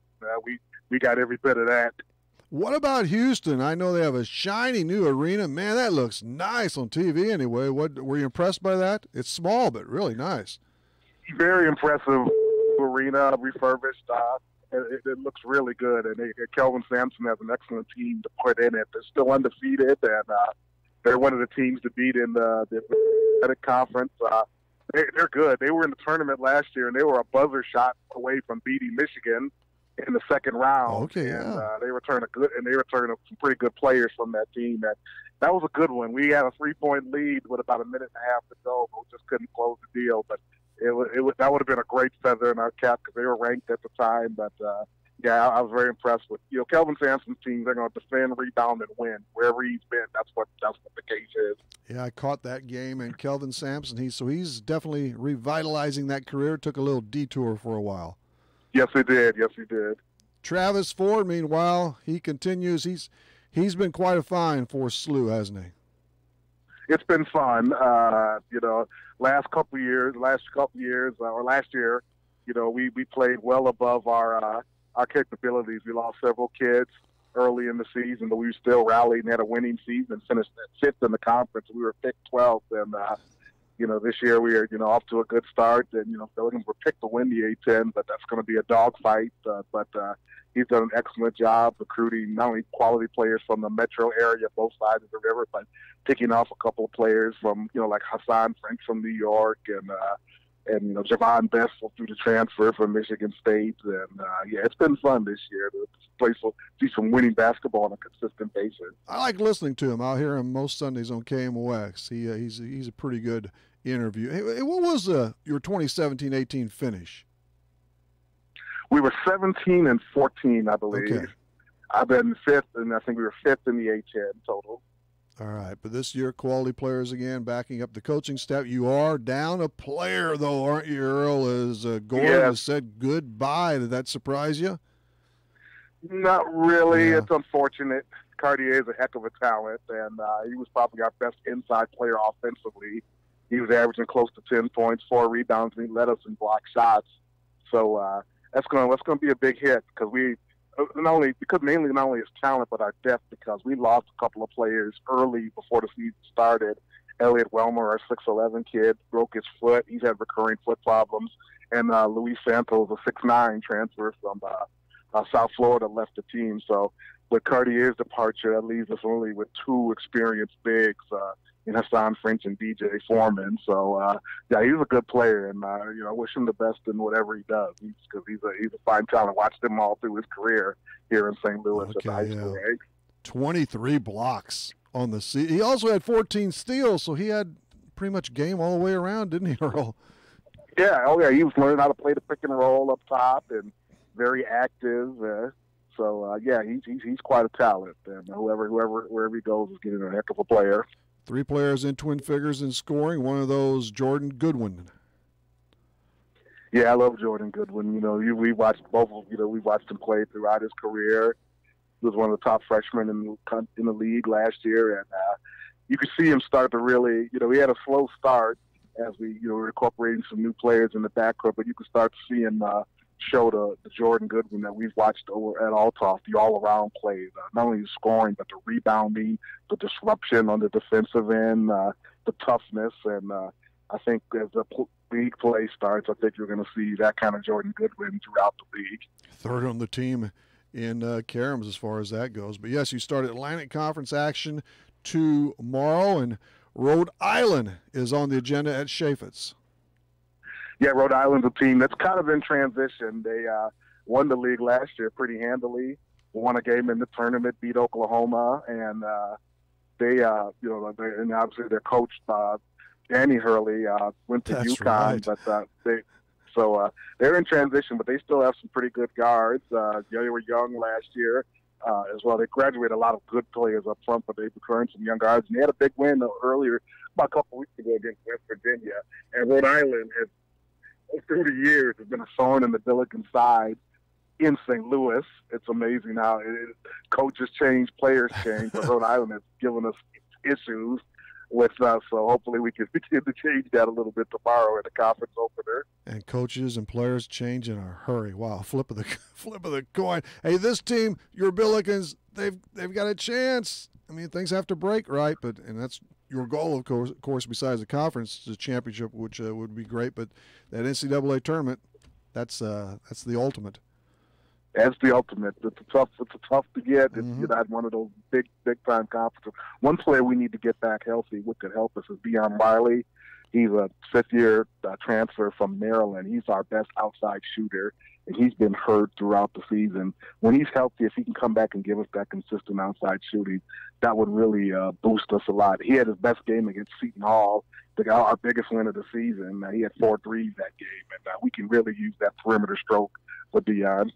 We got every bit of that. What about Houston? I know they have a shiny new arena. Man, that looks nice on TV anyway. What were you impressed by that? It's small, but really nice. Very impressive arena, refurbished. It looks really good. And Kelvin Sampson has an excellent team to put in it. They're still undefeated, and they're one of the teams to beat in the Atlantic Conference. They're good. They were in the tournament last year, and they were a buzzer shot away from beating Michigan in the second round. Okay, yeah. And they returned some pretty good players from that team. That was a good one. We had a 3-point lead with about a minute and a half to go, but we just couldn't close the deal. But that would have been a great feather in our cap because they were ranked at the time. But I was very impressed with Kelvin Sampson's team. They're going to defend, rebound, and win wherever he's been. That's what the case is. Yeah, I caught that game, and Kelvin Sampson. He's definitely revitalizing that career. Took a little detour for a while. Yes, he did. Travis Ford, meanwhile, he continues. He's been quite a find for SLU, hasn't he? It's been fun. Last year, we played well above our capabilities. We lost several kids early in the season, but we still rallied and had a winning season. Finished at 5th in the conference. We were picked 12th, and this year we are off to a good start. And Billikens were picked to win the A-10, but that's going to be a dogfight. But he's done an excellent job recruiting not only quality players from the metro area, both sides of the river, but picking off a couple of players from like Hassan Frank from New York and Javon Bessel through the transfer from Michigan State. And it's been fun this year to see some winning basketball on a consistent basis. I like listening to him. I'll hear him most Sundays on KMOX. He's a pretty good interview. Hey, what was your 2017-18 finish? We were 17-14, I believe. Okay. I've been 5th, and I think we were 5th in the A-10 total. All right, but this year, quality players again backing up the coaching staff. You are down a player, though, aren't you, Earl? As Gordon has said goodbye. Did that surprise you? Not really. Yeah. It's unfortunate. Cartier is a heck of a talent, and he was probably our best inside player offensively. He was averaging close to 10 points, 4 rebounds, and he led us in block shots. So that's going to be a big hit because not only his talent, but our depth, because we lost a couple of players early before the season started. Elliot Welmer, our 6'11" kid, broke his foot. He's had recurring foot problems. And Luis Santos, a 6'9" transfer from South Florida, left the team. So with Cartier's departure, that leaves us only with 2 experienced bigs, in Hassan French and DJ Foreman. So, yeah, he's a good player, and I wish him the best in whatever he does, because he's a fine talent. Watched him all through his career here in St. Louis at the high school, right? 23 blocks on the season. He also had 14 steals, so he had pretty much game all the way around, didn't he, Earl? Yeah, he was learning how to play the pick and roll up top, and very active. Yeah, he's quite a talent, and wherever he goes is getting a heck of a player. 3 players in twin figures in scoring. One of those, Jordan Goodwin. Yeah, I love Jordan Goodwin. We watched both. We watched him play throughout his career. He was one of the top freshmen in the league last year, and you could see him start to really. He had a slow start as we were incorporating some new players in the backcourt, but you could start to see him show the Jordan Goodwin that we've watched over at Althoff, the all-around plays, not only the scoring, but the rebounding, the disruption on the defensive end, the toughness. And I think as the league play starts, I think you're going to see that kind of Jordan Goodwin throughout the league. Third on the team in Karams as far as that goes. But, yes, you start Atlantic Conference action tomorrow, and Rhode Island is on the agenda at Chaffetz. Yeah, Rhode Island's a team that's kind of in transition. They won the league last year pretty handily, won a game in the tournament, beat Oklahoma, and and obviously their coach, Danny Hurley, went to UConn, right. But they're in transition, but they still have some pretty good guards. They were young last year as well. They graduated a lot of good players up front, but they've returned some young guards, and they had a big win earlier, about a couple weeks ago, against West Virginia. And Rhode Island has, through the years, has been a thorn in the Billiken side in St. Louis. It's amazing how coaches change, players change, but Rhode Island has given us issues with us. So hopefully we can begin to change that a little bit tomorrow at the conference opener. And coaches and players change in a hurry. Wow, flip of the coin. Hey, this team, your Billikens, they've got a chance. I mean, things have to break, right? And that's your goal, of course, besides the conference, the championship, which would be great. But that NCAA tournament, that's the ultimate. That's the ultimate. It's tough to get. It's not one of those big time conferences. One player we need to get back healthy, what could help us, is Deion Riley. He's a 5th-year transfer from Maryland. He's our best outside shooter, and he's been hurt throughout the season. When he's healthy, if he can come back and give us that consistent outside shooting, that would really boost us a lot. He had his best game against Seton Hall, our biggest win of the season. He had 4 threes that game, and we can really use that perimeter stroke with Deion.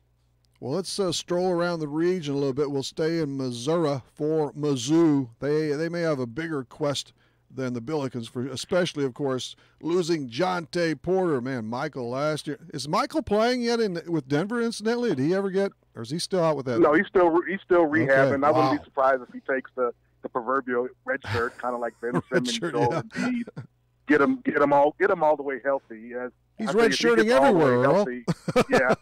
Well, let's stroll around the region a little bit. We'll stay in Missouri for Mizzou. They may have a bigger quest than the Billikens, especially, of course, losing Jonte Porter. Man, Michael last year. Is Michael playing yet with Denver, incidentally? Did he ever get, or is he still out with that? No, he's still rehabbing. Okay, I wouldn't be surprised if he takes the proverbial red shirt, kind of like Ben Simmons. Indeed. Get him all the way healthy. He's redshirting everywhere, Earl. Yeah,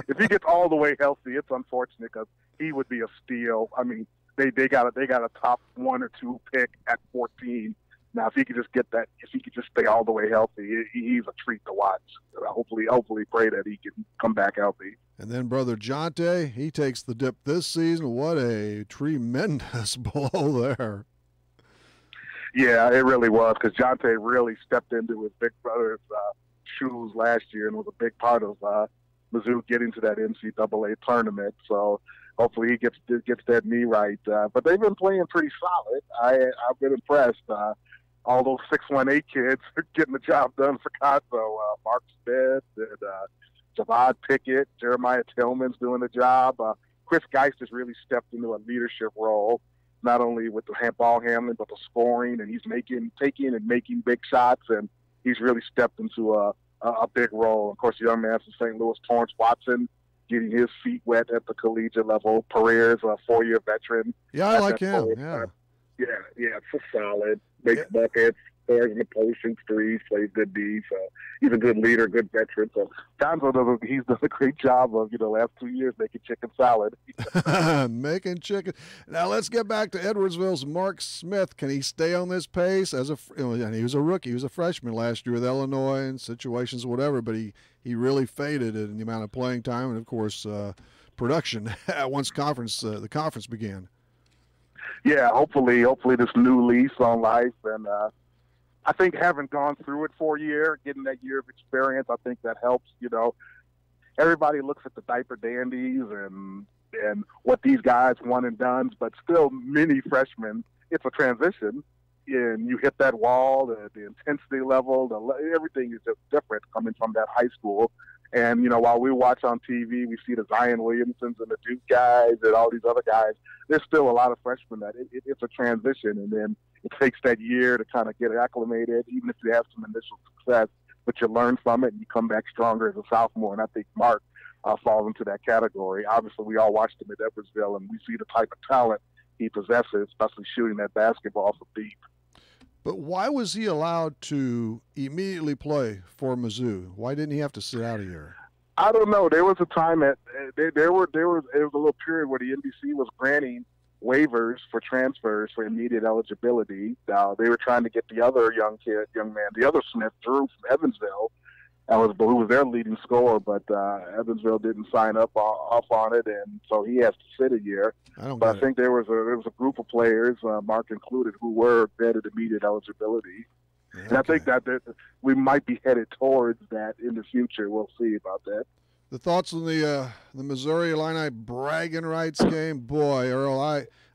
if he gets all the way healthy, it's unfortunate because he would be a steal. I mean, they got a top 1 or 2 pick at 14. Now, if he could just stay all the way healthy, he's a treat to watch. Hopefully, pray that he can come back healthy. And then brother Jonte, he takes the dip this season. What a tremendous blow there. Yeah, it really was, because Jonte really stepped into his big brother's shoes last year and was a big part of Mizzou getting to that NCAA tournament. So hopefully he gets that knee right. But they've been playing pretty solid. I've been impressed. All those 6'18" kids are getting the job done for Casso. Mark Smith and Javad Pickett, Jeremiah Tillman's doing the job. Chris Geist has really stepped into a leadership role. not only with the ball handling, but the scoring, and he's taking and making big shots, and he's really stepped into a big role. Of course, the young man from St. Louis, Torrance Watson, getting his feet wet at the collegiate level. Perez, a 4-year veteran. Yeah, I like him. Yeah. Yeah, it's a solid. Makes buckets, scores in the potion, threes, plays good D. So he's a good leader, good veteran. So he's done a great job of, last 2 years making chicken salad. Making chicken. Now let's get back to Edwardsville's Mark Smith. Can he stay on this pace? He was a rookie. He was a freshman last year with Illinois and situations, whatever, but he really faded in the amount of playing time and, of course, production once the conference began. Yeah, hopefully this new lease on life, and I think having gone through it for a year, getting that year of experience, I think that helps. Everybody looks at the diaper dandies and what these guys won and done, but still many freshmen, it's a transition, and you hit that wall, the intensity level, everything is just different coming from that high school. And, while we watch on TV, we see the Zion Williamsons and the Duke guys and all these other guys, there's still a lot of freshmen that it's a transition. And then it takes that year to kind of get acclimated, even if you have some initial success, but you learn from it and you come back stronger as a sophomore. And I think Mark falls into that category. Obviously, we all watched him at Edwardsville, and we see the type of talent he possesses, especially shooting that basketball from deep. But why was he allowed to immediately play for Mizzou? Why didn't he have to sit out a year? I don't know. There was a time it was a little period where the NBC was granting waivers for transfers for immediate eligibility. Now they were trying to get the other young man, the other Smith, Drew from Evansville, who was their leading scorer, but Evansville didn't sign off on it, and so he has to sit a year. I think there was a group of players, Mark included, who were vetted immediate eligibility. Okay. And I think that we might be headed towards that in the future. We'll see about that. The thoughts on the Missouri Illini bragging rights game? Boy, Earl,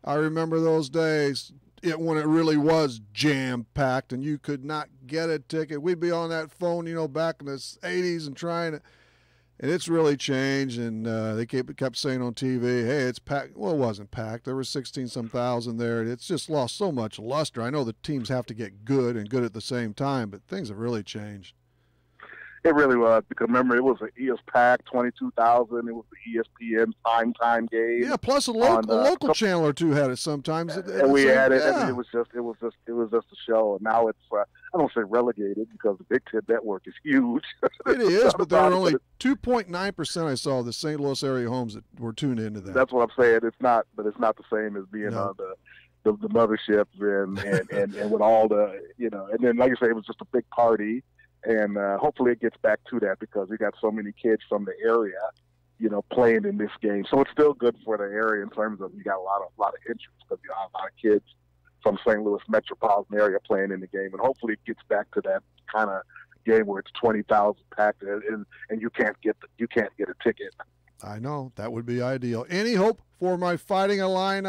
I remember those days. When it really was jam-packed and you could not get a ticket. We'd be on that phone, back in the 80s and trying to – and it's really changed, and they kept saying on TV, hey, it's packed. Well, it wasn't packed. There were 16-some thousand there. It's just lost so much luster. I know the teams have to get good and good at the same time, but things have really changed. It really was, because remember, it was packed, 22,000. It was the ESPN primetime game. Yeah, plus a local channel or two had it sometimes. And we had it. Yeah. And it was just a show. And now it's I don't say relegated because the Big Ten network is huge. It is, but there are only 2.9% I saw of the St. Louis area homes that were tuned into that. That's what I'm saying. It's not the same as being on the mothership and with all the And then, like I say, it was just a big party. And hopefully it gets back to that because we got so many kids from the area, playing in this game. So it's still good for the area in terms of you got a lot of interest because you have a lot of kids from St. Louis metropolitan area playing in the game. And hopefully it gets back to that kind of game where it's 20,000 packed and you can't get a ticket. I know that would be ideal. Any hope for my Fighting Illini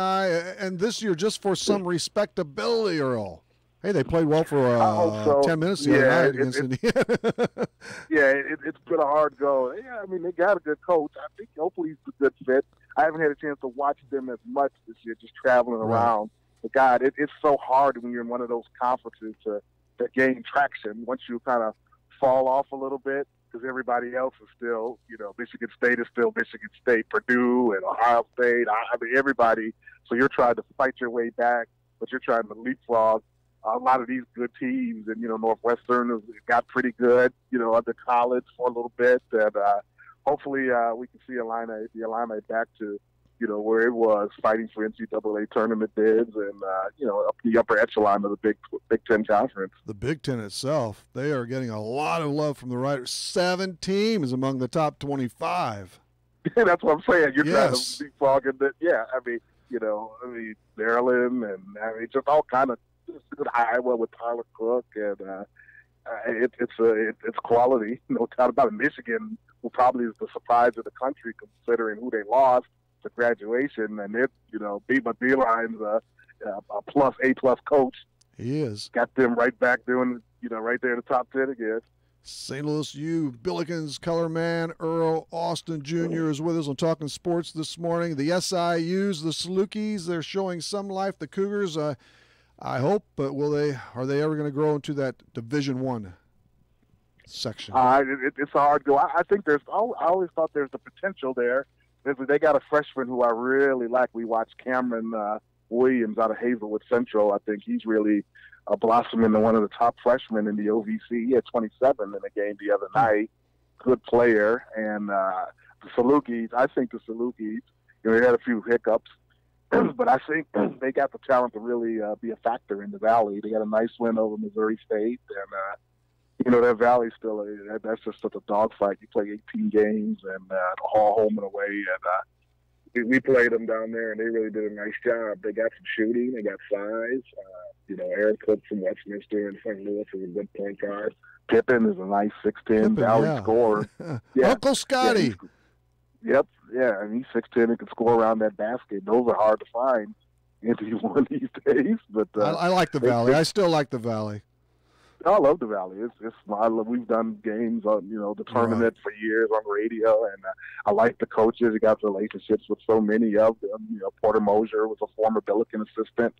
and this year just for some respectability, Earl? Hey, they played well for 10 minutes the other night against Indiana. It's been a hard go. Yeah, I mean, they got a good coach. I think hopefully he's a good fit. I haven't had a chance to watch them as much this year, just traveling around. But, God, it's so hard when you're in one of those conferences to gain traction once you kind of fall off a little bit because everybody else is still, Michigan State is still Michigan State, Purdue and Ohio State. I mean, everybody. So you're trying to fight your way back, but you're trying to leapfrog a lot of these good teams, and Northwestern has got pretty good, under college for a little bit, and hopefully we can see the Illini back to, where it was fighting for NCAA tournament bids and up the upper echelon of the Big Ten Conference. The Big Ten itself, they are getting a lot of love from the writers. 7 teams among the top 25. That's what I'm saying. You're trying to leapfrog in that. Yeah, I mean, Maryland and just all kind of. Good Iowa with Tyler Cook, and it's quality, no doubt about it. Michigan, who probably is the surprise of the country considering who they lost to graduation, and Beeline's a A+ coach. He is. Got them right back doing, right there in the top 10 again. St. Louis U Billikens color man Earl Austin Jr. is with us on Talking Sports this morning. The SIUs, the Salukis, they're showing some life. The Cougars, I hope, but are they ever going to grow into that Division I section? It's a hard go. I think I always thought there's the potential there. They got a freshman who I really like. We watched Cameron Williams out of Hazelwood Central. I think he's really blossoming into one of the top freshmen in the OVC. He had 27 in a game the other night. Good player. And the Salukis, I think the Salukis, they had a few hiccups, but I think they got the talent to really be a factor in the Valley. They got a nice win over Missouri State. And, that Valley's still, that's just such a dogfight. You play 18 games and all home and away. And we played them down there, and they really did a nice job. They got some shooting. They got size. Aaron Cook from Westminster and St. Louis is a good point guard. Pippen is a nice 6'10" Valley scorer. Yeah. Uncle Scotty. Yep. Yeah, and he's 6'10" and can score around that basket. Those are hard to find in D1 these days. But I like the Valley. I still like the Valley. I love the Valley. We've done games on the tournament for years on radio, and I like the coaches. He got relationships with so many of them. Porter Mosier was a former Billiken assistant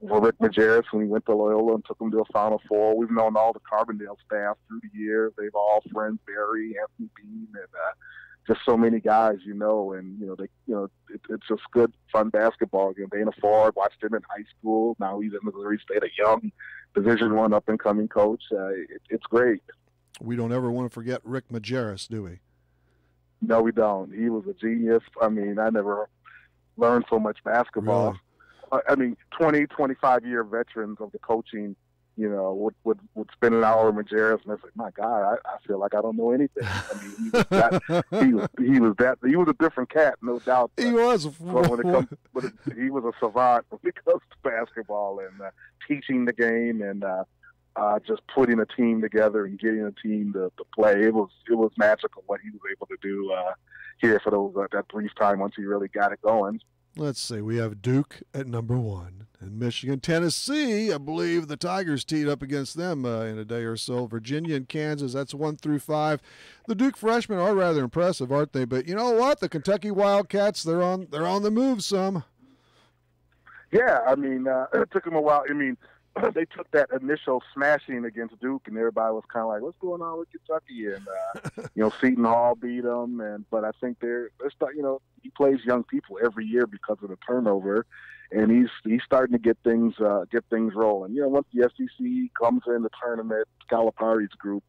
for Rick Majerus when he went to Loyola and took him to a Final Four. We've known all the Carbondale staff through the years. They've all friends, Barry, Anthony Bean, and just so many guys, it's just good, fun basketball again. Dana Ford, watched him in high school. Now he's in Missouri State, a young Division I up-and-coming coach. It's great. We don't ever want to forget Rick Majerus, do we? No, we don't. He was a genius. I mean, I never learned so much basketball. Really? 20, 25-year veterans of the coaching, would spend an hour with Majerus, and I was like, my God, I feel like I don't know anything. I mean, he was a different cat, no doubt. He was. But he was a savant when it comes to basketball and teaching the game and just putting a team together and getting a team to play. It was magical what he was able to do here for that brief time once he really got it going. Let's see. We have Duke at number 1. And Michigan, Tennessee, I believe the Tigers teed up against them in a day or so. Virginia and Kansas, that's 1 through 5. The Duke freshmen are rather impressive, aren't they? But you know what? The Kentucky Wildcats, they're on the move some. Yeah, it took them a while. They took that initial smashing against Duke, and everybody was kind of like, "What's going on with Kentucky?" And Seton Hall beat them, but I think they're he plays young people every year because of the turnover, and he's starting to get things rolling. Once the SEC comes in the tournament, Calipari's group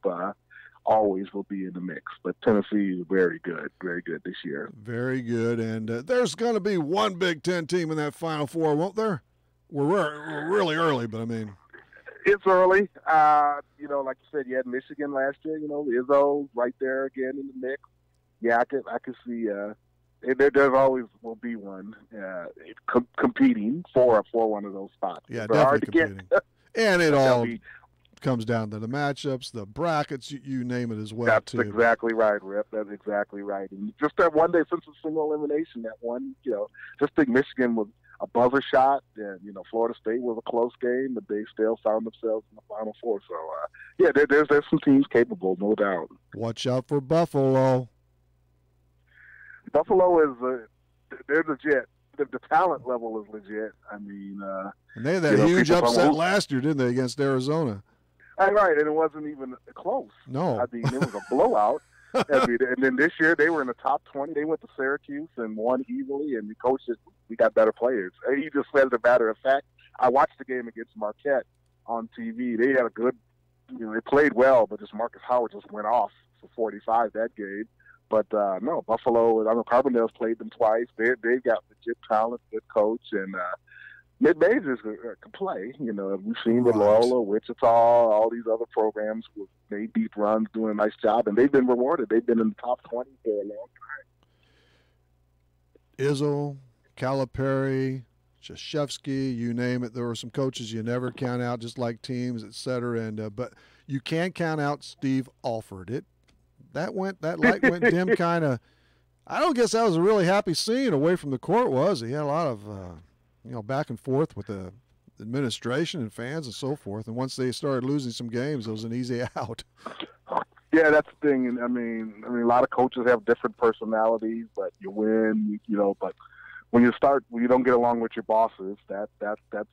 always will be in the mix. But Tennessee is very good this year. Very good, and there's going to be one Big Ten team in that Final Four, won't there? We're really early, but it's early. Like you said, you had Michigan last year. Izzo right there again in the mix. Yeah, I could see. There's always will be one competing for one of those spots. Yeah, definitely hard to competing. Get. And it all comes down to the matchups, the brackets, you name it as well. That's exactly right, Rip. That's exactly right. And just that one day since the single elimination, that one, just think Michigan was a buzzer shot, and Florida State was a close game, but they still found themselves in the Final Four. So there's some teams capable, no doubt. Watch out for Buffalo. Buffalo is they're legit. The talent level is legit. And they had that huge upset last year, didn't they, against Arizona? Right, and it wasn't even close. No, it was a blowout. And then this year they were in the top 20. They went to Syracuse and won easily, and the coach said, we got better players. And he just said, as a matter of fact, I watched the game against Marquette on TV. They had a good, they played well, but just Marcus Howard just went off for 45 that game. But no, Buffalo, Carbondale's played them twice. They've got legit talent, good coach, and mid-majors can play. We've seen with Loyola, Wichita, all these other programs with made deep runs, doing a nice job, and they've been rewarded. They've been in the top 20 for a long time. Izzo, Calipari, Krzyzewski, you name it. There were some coaches you never count out, just like teams, et cetera. And but you can count out Steve Alford. That light went dim kind of. I don't guess that was a really happy scene away from the court, was he? Had a lot of back and forth with the administration and fans and so forth. And once they started losing some games, it was an easy out. Yeah, that's the thing. And I mean, a lot of coaches have different personalities, but you win, but when you don't get along with your bosses, that's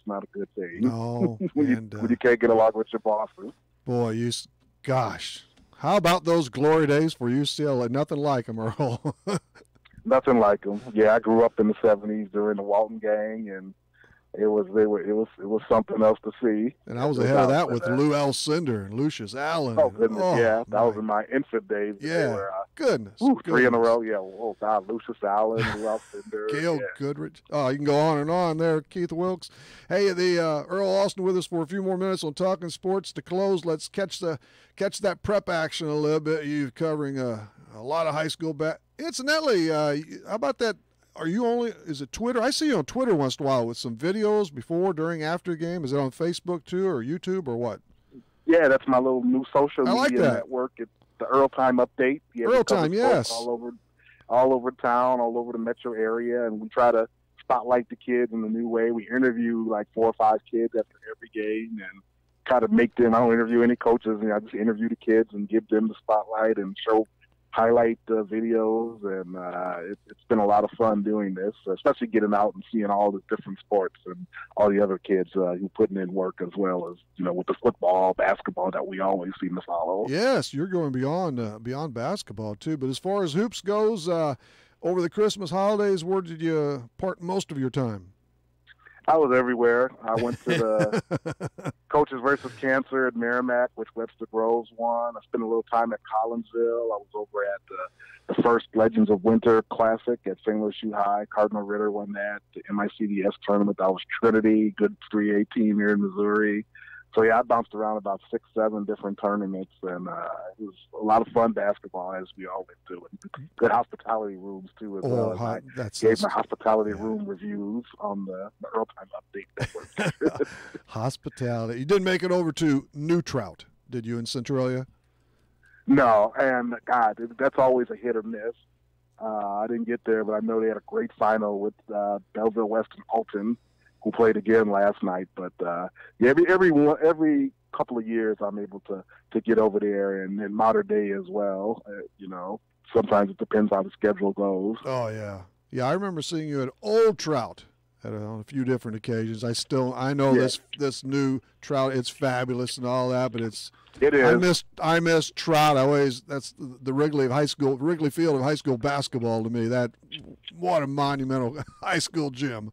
not a good thing. No. when you can't get along with your bosses. Boy, gosh. How about those glory days for UCLA? Nothing like them, Earl. Nothing like them. Yeah, I grew up in the 70s during the Walton gang, and it was something else to see. And I was ahead of that with Lou Alcindor and Lucius Allen. Oh, goodness, yeah. That was in my infant days. Yeah, goodness. 3 in a row. Yeah, oh, God, Lucius Allen, Lou Alcindor. Gail Goodrich. Oh, you can go on and on there, Keith Wilkes. Hey, the Earl Austin with us for a few more minutes on Talking Sports. To close, let's catch that prep action a little bit. You're covering a lot of high school Incidentally, how about that? Is it Twitter? I see you on Twitter once in a while with some videos before, during, after game. Is it on Facebook too, or YouTube, or what? Yeah, that's my little new social media network. It's the Earl Time Update. Yeah, Earl Time, yes. All over town, all over the metro area, and we try to spotlight the kids in a new way. We interview like 4 or 5 kids after every game and try to make them. I don't interview any coaches, I just interview the kids and give them the spotlight and highlight the videos, and it's been a lot of fun doing this, especially getting out and seeing all the different sports and all the other kids who putting in work, as well as with the football, basketball that we always seem to follow. Yes, you're going beyond basketball too. But as far as hoops goes, over the Christmas holidays, where did you part most of your time? I was everywhere. I went to the Coaches versus Cancer at Merrimack, which Webster Groves won. I spent a little time at Collinsville. I was over at the first Legends of Winter Classic at St. Louis U High. Cardinal Ritter won that. The MICDS tournament, that was Trinity, good 3A team here in Missouri. So, yeah, I bounced around about 6, 7 different tournaments, and it was a lot of fun basketball, as we always do. And good hospitality rooms, too, as well. I gave my hospitality room reviews on the Earl Time Update Network. Hospitality. You didn't make it over to New Trout, did you, in Centralia? No, and, God, that's always a hit or miss. I didn't get there, but I know they had a great final with Belleville West and Alton, who played again last night. But every couple of years I'm able to get over there, and in modern day as well. Sometimes it depends how the schedule goes. Oh yeah, I remember seeing you at Old Trout on a few different occasions. I know this new Trout. It's fabulous and all that, but it is. I miss Trout. That's the Wrigley Field of high school basketball to me. What a monumental high school gym.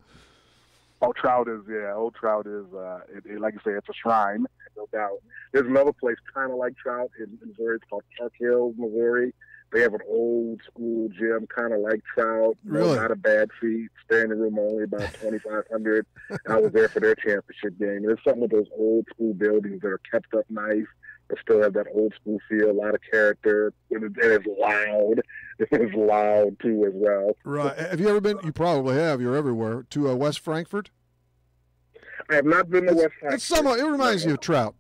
Old Trout is, like you say, it's a shrine, no doubt. There's another place kind of like Trout in Missouri. It's called Park Hill, Missouri. They have an old school gym, kind of like Trout. Really? Not a bad seat. Standing room only about 2,500. I was there for their championship game. There's some of those old school buildings that are kept up nice, but still have that old school feel, a lot of character, and it's loud. It's loud, too, as well. Right. Have you ever been, you probably have, you're everywhere, to West Frankfurt? I have not been to West Frankfurt. It reminds you of Trout.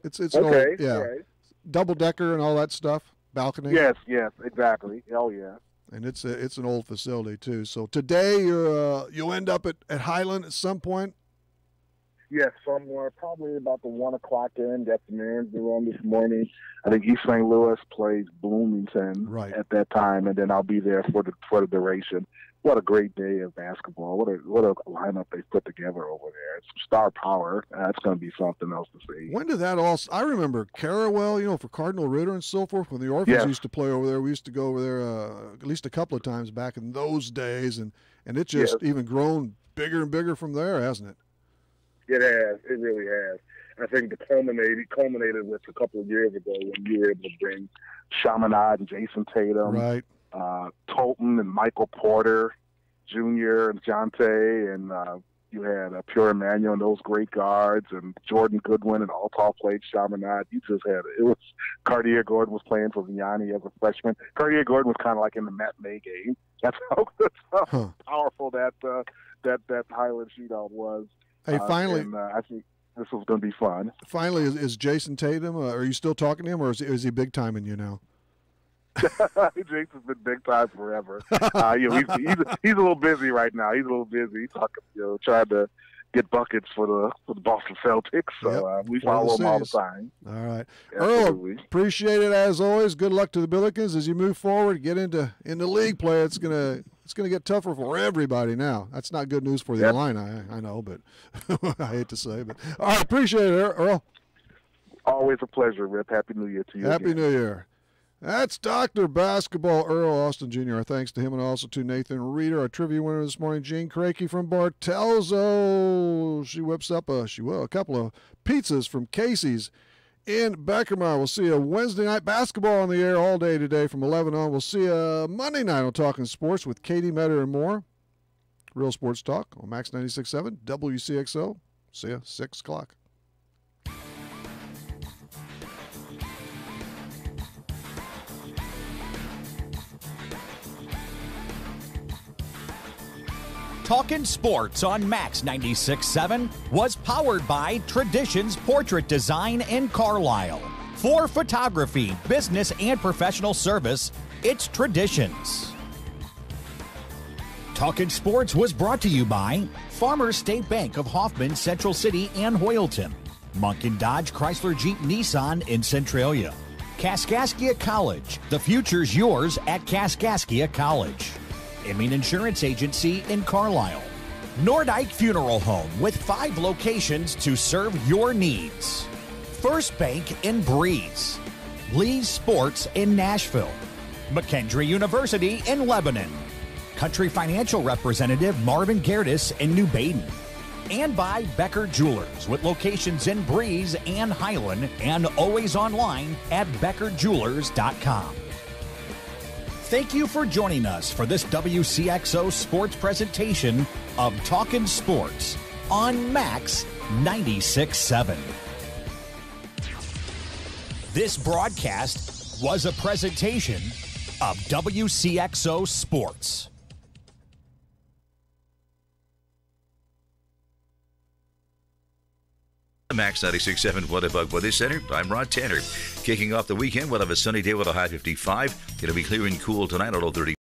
It's okay, an old, right. Double-decker and all that stuff, balcony. Yes, exactly. Oh, yeah. And it's an old facility, too. So today you'll end up at Highland at some point? Yes, somewhere, probably about the 1 o'clock end. Got the Mariners on this morning. I think East St. Louis plays Bloomington at that time, and then I'll be there for the duration. What a great day of basketball! What a lineup they put together over there. It's star power. That's going to be something else to see. When did that all? I remember Carawell, for Cardinal Ritter and so forth. When the Orphans used to play over there, we used to go over there at least a couple of times back in those days, and it's just even grown bigger and bigger from there, hasn't it? It has. It really has. I think it culminated with a couple of years ago when you were able to bring Chaminade and Jason Tatum, right? Tolton and Michael Porter Jr. and Jonte, and you had Pure Emmanuel and those great guards, and Jordan Goodwin and Altall played Chaminade. You just had it. It was Cartier Gordon was playing for Vianney as a freshman. Cartier Gordon was kind of like in the matinee game. That's how powerful that Highland shootout was. Hey, finally, I think this was going to be fun. Finally, is Jason Tatum? Are you still talking to him, or is he big timing you now? Jason's been big time forever. He's a little busy right now. He's a little busy talking, trying to get buckets for the Boston Celtics. So we follow them all the time. All right. Absolutely. Earl, appreciate it as always. Good luck to the Billikens as you move forward, get into league play. It's gonna get tougher for everybody now. That's not good news for the Illini, I know, but I hate to say. But all right, appreciate it, Earl. Always a pleasure, Rip. Happy New Year to you. Happy New Year. That's Dr. Basketball Earl Austin Jr. Our thanks to him and also to Nathan Reeder, our trivia winner this morning, Jean Crakey from Bartelzo. She whips up a couple of pizzas from Casey's in Beckermeyer. We'll see a Wednesday night basketball on the air all day today from 11 on. We'll see a Monday night on Talkin Sports with Katie Metter and more. Real Sports Talk on Max 96.7 WCXO. See ya, 6 o'clock. Talkin Sports on Max 96.7 was powered by Traditions Portrait Design in Carlisle. For photography, business, and professional service, it's Traditions. Talkin Sports was brought to you by Farmers State Bank of Hoffman, Central City, and Hoyleton. Monk & Dodge Chrysler Jeep Nissan in Centralia. Kaskaskia College. The future's yours at Kaskaskia College. Emin Insurance Agency in Carlisle. Nordike Funeral Home with 5 locations to serve your needs. First Bank in Breeze. Lee's Sports in Nashville. McKendree University in Lebanon. Country Financial Representative Marvin Gerdes in New Baden. And by Becker Jewelers with locations in Breeze and Highland and always online at beckerjewelers.com. Thank you for joining us for this WCXO sports presentation of Talkin Sports on Max 96.7. This broadcast was a presentation of WCXO Sports. Max 96.7 Weather Weather Center. I'm Rod Tanner. Kicking off the weekend, we'll have a sunny day with a high 55. It'll be clear and cool tonight, although 30.